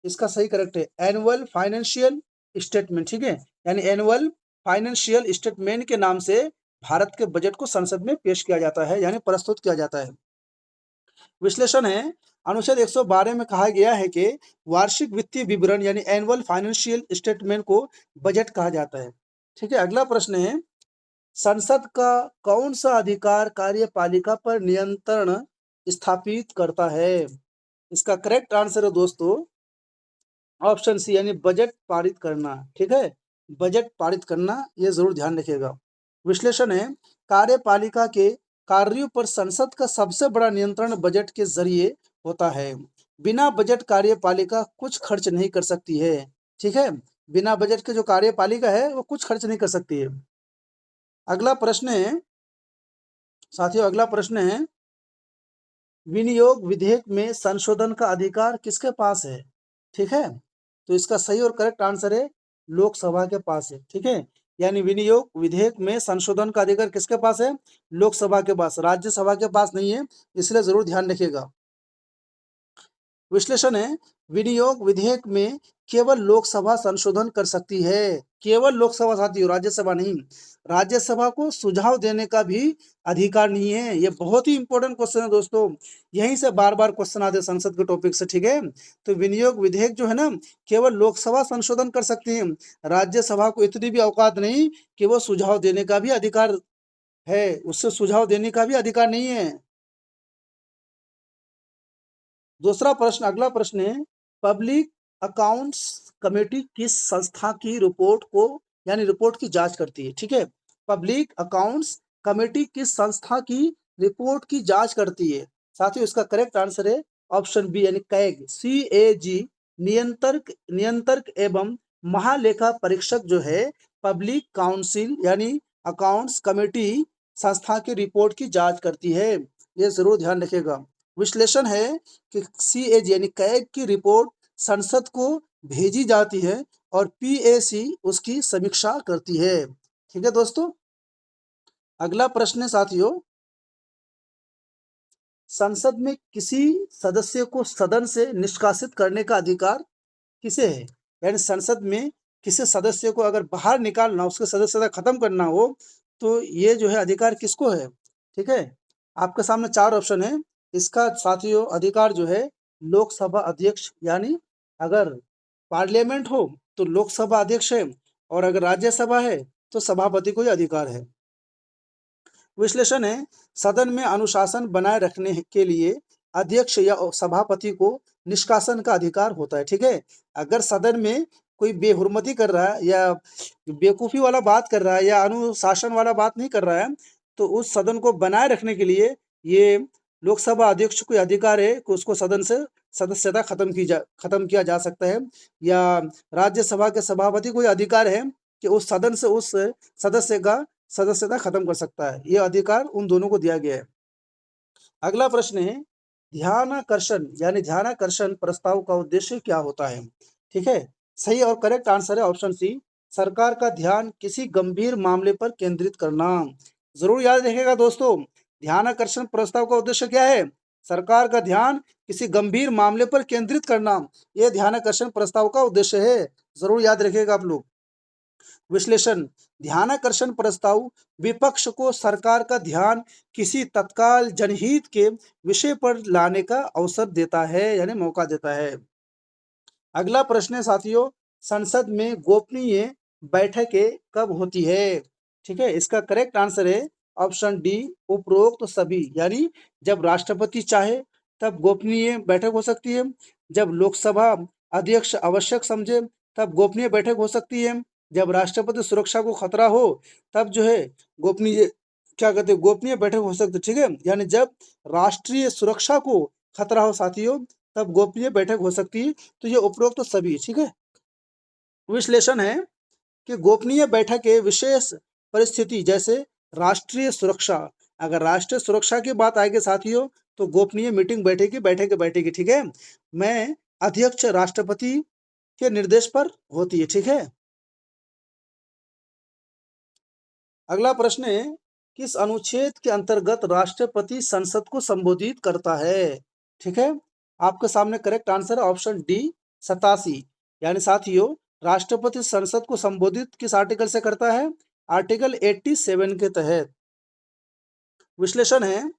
इसका सही करेक्ट है, एनुअल फाइनेंशियल स्टेटमेंट, ठीक है। यानी एनुअल फाइनेंशियल स्टेटमेंट के नाम से भारत के बजट को संसद में पेश किया जाता है, यानी प्रस्तुत किया जाता है। विश्लेषण है, अनुच्छेद 112 में कहा गया है कि वार्षिक वित्तीय विवरण यानी एनुअल फाइनेंशियल स्टेटमेंट को बजट कहा जाता है, ठीक है। अगला प्रश्न है, संसद का कौन सा अधिकार कार्यपालिका पर नियंत्रण स्थापित करता है? इसका करेक्ट आंसर है दोस्तों ऑप्शन सी, यानी बजट पारित करना, ठीक है। बजट पारित करना, ये जरूर ध्यान रखिएगा। विश्लेषण है, कार्यपालिका के कार्यों पर संसद का सबसे बड़ा नियंत्रण बजट के जरिए होता है। बिना बजट कार्यपालिका कुछ खर्च नहीं कर सकती है, ठीक है। बिना बजट के जो कार्यपालिका है वो कुछ खर्च नहीं कर सकती है। अगला प्रश्न है साथियों, अगला प्रश्न है, विनियोग विधेयक में संशोधन का अधिकार किसके पास है? ठीक है, तो इसका सही और करेक्ट आंसर है लोकसभा के पास है, ठीक है। यानी विनियोग विधेयक में संशोधन का अधिकार किसके पास है? लोकसभा के पास, राज्यसभा के पास नहीं है, इसलिए जरूर ध्यान रखिएगा। विश्लेषण है, विनियोग विधेयक में केवल लोकसभा संशोधन कर सकती है, केवल लोकसभा साथियों, राज्यसभा नहीं। राज्यसभा को सुझाव देने का भी अधिकार नहीं है। ये बहुत ही इंपॉर्टेंट क्वेश्चन है दोस्तों, यहीं से बार बार क्वेश्चन आते हैं संसद के टॉपिक से, ठीक है। तो विनियोग विधेयक जो है ना, केवल लोकसभा संशोधन कर सकती है, राज्यसभा को इतनी भी औकात नहीं कि वो सुझाव देने का भी अधिकार है, उससे सुझाव देने का भी अधिकार नहीं है। दूसरा प्रश्न, अगला प्रश्न है, पब्लिक अकाउंट्स कमेटी किस संस्था की रिपोर्ट को यानी रिपोर्ट की जांच करती है? ठीक है, पब्लिक अकाउंट्स कमेटी किस संस्था की रिपोर्ट की जांच करती है? साथियों इसका करेक्ट आंसर है ऑप्शन बी, यानी कैग, CAG, नियंत्रक नियंत्रक एवं महालेखा परीक्षक जो है पब्लिक काउंसिल यानी अकाउंट्स कमेटी संस्था की रिपोर्ट की जांच करती है। ये जरूर ध्यान रखिएगा। विश्लेषण है कि सीएजी यानी कैग की रिपोर्ट संसद को भेजी जाती है और पीएसी उसकी समीक्षा करती है। ठीक है दोस्तों, अगला प्रश्न है साथियों, संसद में किसी सदस्य को सदन से निष्कासित करने का अधिकार किसे है? यानी संसद में किसी सदस्य को अगर बाहर निकालना, उसकी सदस्यता खत्म करना हो, तो ये जो है अधिकार किसको है? ठीक है, आपके सामने चार ऑप्शन है। इसका साथियों अधिकार जो है लोकसभा अध्यक्ष, यानी अगर पार्लियामेंट हो तो लोकसभा अध्यक्ष है, और अगर राज्यसभा है तो सभापति को यह अधिकार है। विश्लेषण है, सदन में अनुशासन बनाए रखने के लिए अध्यक्ष या सभापति को निष्कासन का अधिकार होता है। ठीक है, अगर सदन में कोई बेहुरमती कर रहा है या बेवकूफ़ी वाला बात कर रहा है या अनुशासन वाला बात नहीं कर रहा है, तो उस सदन को बनाए रखने के लिए ये लोकसभा अध्यक्ष को अधिकार है कि उसको सदन से सदस्यता खत्म किया जा सकता है, या राज्यसभा के सभापति को अधिकार है कि उस सदन से उस सदस्य का सदस्यता खत्म कर सकता है। यह अधिकार उन दोनों को दिया गया है। अगला प्रश्न है, ध्यानाकर्षण यानी ध्यानाकर्षण प्रस्ताव का उद्देश्य क्या होता है? ठीक है, सही और करेक्ट आंसर है ऑप्शन सी, सरकार का ध्यान किसी गंभीर मामले पर केंद्रित करना। जरूर याद रखिएगा दोस्तों, ध्यानाकर्षण प्रस्ताव का उद्देश्य क्या है? सरकार का ध्यान किसी गंभीर मामले पर केंद्रित करना, यह ध्यानाकर्षण प्रस्ताव का उद्देश्य है। जरूर याद रखिएगा आप लोग। विश्लेषण, ध्यानाकर्षण प्रस्ताव विपक्ष को सरकार का ध्यान किसी तत्काल जनहित के विषय पर लाने का अवसर देता है, यानी मौका देता है। अगला प्रश्न है साथियों, संसद में गोपनीय बैठकें कब होती है? ठीक है, इसका करेक्ट आंसर है ऑप्शन डी, उपरोक्त तो सभी, यानी जब राष्ट्रपति चाहे तब गोपनीय बैठक हो सकती है, जब लोकसभा अध्यक्ष आवश्यक समझे तब गोपनीय बैठक हो सकती है, जब राष्ट्रपति सुरक्षा को खतरा हो तब जो है गोपनीय क्या कहते हैं गोपनीय बैठक हो सकती है। ठीक है, यानी जब राष्ट्रीय सुरक्षा को खतरा हो साथियों तब गोपनीय बैठक हो सकती है। तो ये उपरोक्त तो सभी। ठीक है, विश्लेषण है कि गोपनीय बैठक के विशेष परिस्थिति जैसे राष्ट्रीय सुरक्षा, अगर राष्ट्रीय सुरक्षा की बात आएगी साथियों तो गोपनीय मीटिंग बैठेगी। ठीक है, मैं अध्यक्ष राष्ट्रपति के निर्देश पर होती है। ठीक है, अगला प्रश्न है, किस अनुच्छेद के अंतर्गत राष्ट्रपति संसद को संबोधित करता है? ठीक है, आपके सामने करेक्ट आंसर है ऑप्शन डी, 87। यानी साथियों, राष्ट्रपति संसद को संबोधित किस आर्टिकल से करता है? आर्टिकल 87 के तहत। विश्लेषण है,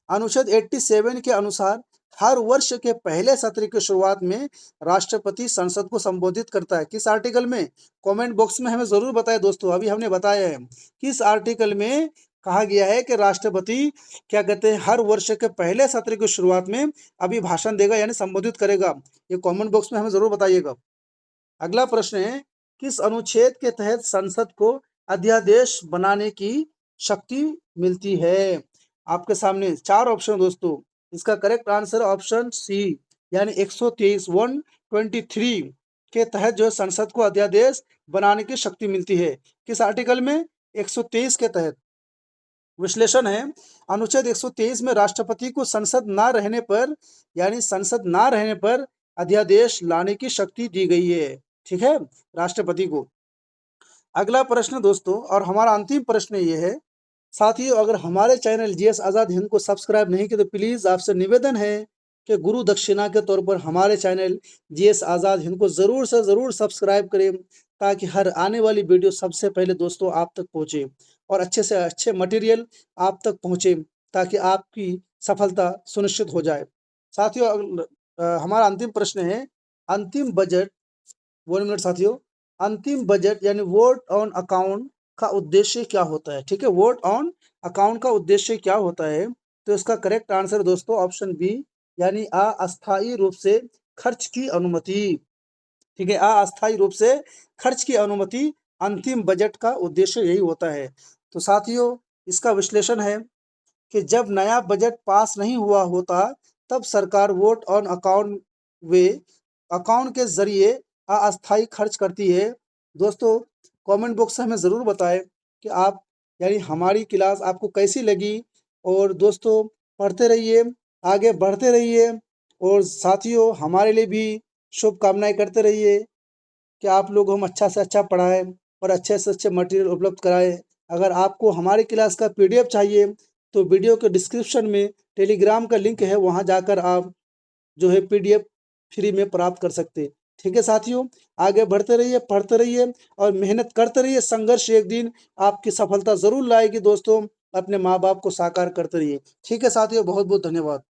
अनुच्छेद 87 के अनुसार हर वर्ष के पहले सत्र की शुरुआत में राष्ट्रपति संसद को संबोधित करता है। किस आर्टिकल में? कमेंट बॉक्स में हमें जरूर बताएं दोस्तों, अभी हमने बताया है किस आर्टिकल में कहा गया है कि राष्ट्रपति क्या कहते हैं हर वर्ष के पहले सत्र की शुरुआत में अभिभाषण देगा, यानी संबोधित करेगा। ये कमेंट बॉक्स में हमें जरूर बताइएगा। अगला प्रश्न है, किस अनुच्छेद के तहत संसद को अध्यादेश बनाने की शक्ति मिलती है? आपके सामने चार ऑप्शन दोस्तों, इसका करेक्ट आंसर ऑप्शन सी, यानी 123 123 के तहत जो संसद को अध्यादेश बनाने की शक्ति मिलती है। किस आर्टिकल में? 123 के तहत। विश्लेषण है, अनुच्छेद 123 में राष्ट्रपति को संसद ना रहने पर, यानी संसद ना रहने पर अध्यादेश लाने की शक्ति दी गई है। ठीक है, राष्ट्रपति को। अगला प्रश्न दोस्तों, और हमारा अंतिम प्रश्न ये है साथियों, अगर हमारे चैनल जीएस आज़ाद हिंद को सब्सक्राइब नहीं किया तो प्लीज़ आपसे निवेदन है कि गुरु दक्षिणा के तौर पर हमारे चैनल जीएस आज़ाद हिंद को ज़रूर से ज़रूर सब्सक्राइब करें, ताकि हर आने वाली वीडियो सबसे पहले दोस्तों आप तक पहुँचे और अच्छे से अच्छे मटेरियल आप तक पहुँचे, ताकि आपकी सफलता सुनिश्चित हो जाए। साथियों, हमारा अंतिम प्रश्न है, अंतिम बजट 1 मिनट साथियों, अंतिम बजट यानी वोट ऑन अकाउंट का उद्देश्य क्या होता है? ठीक है, वोट ऑन अकाउंट का उद्देश्य क्या होता है? तो इसका करेक्ट आंसर दोस्तों ऑप्शन बी, यानी अस्थायी रूप से खर्च की अनुमति। ठीक है, अस्थायी रूप से खर्च की अनुमति अंतिम बजट का उद्देश्य यही होता है। तो साथियों, इसका विश्लेषण है कि जब नया बजट पास नहीं हुआ होता तब सरकार vote on account way account के ज़रिए अस्थायी खर्च करती है। दोस्तों, कमेंट बॉक्स में हमें ज़रूर बताएं कि आप यानी हमारी क्लास आपको कैसी लगी। और दोस्तों, पढ़ते रहिए, आगे बढ़ते रहिए, और साथियों हमारे लिए भी शुभकामनाएं करते रहिए कि आप लोग हम अच्छा से अच्छा पढ़ाएं और अच्छे से अच्छे मटेरियल उपलब्ध कराएं। अगर आपको हमारी क्लास का पीडीएफ चाहिए तो वीडियो के डिस्क्रिप्शन में टेलीग्राम का लिंक है, वहां जाकर आप जो है पीडीएफ फ्री में प्राप्त कर सकते हैं। ठीक है साथियों, आगे बढ़ते रहिए, पढ़ते रहिए और मेहनत करते रहिए। संघर्ष एक दिन आपकी सफलता जरूर लाएगी। दोस्तों, अपने माँ बाप को साकार करते रहिए। ठीक है साथियों, बहुत बहुत धन्यवाद।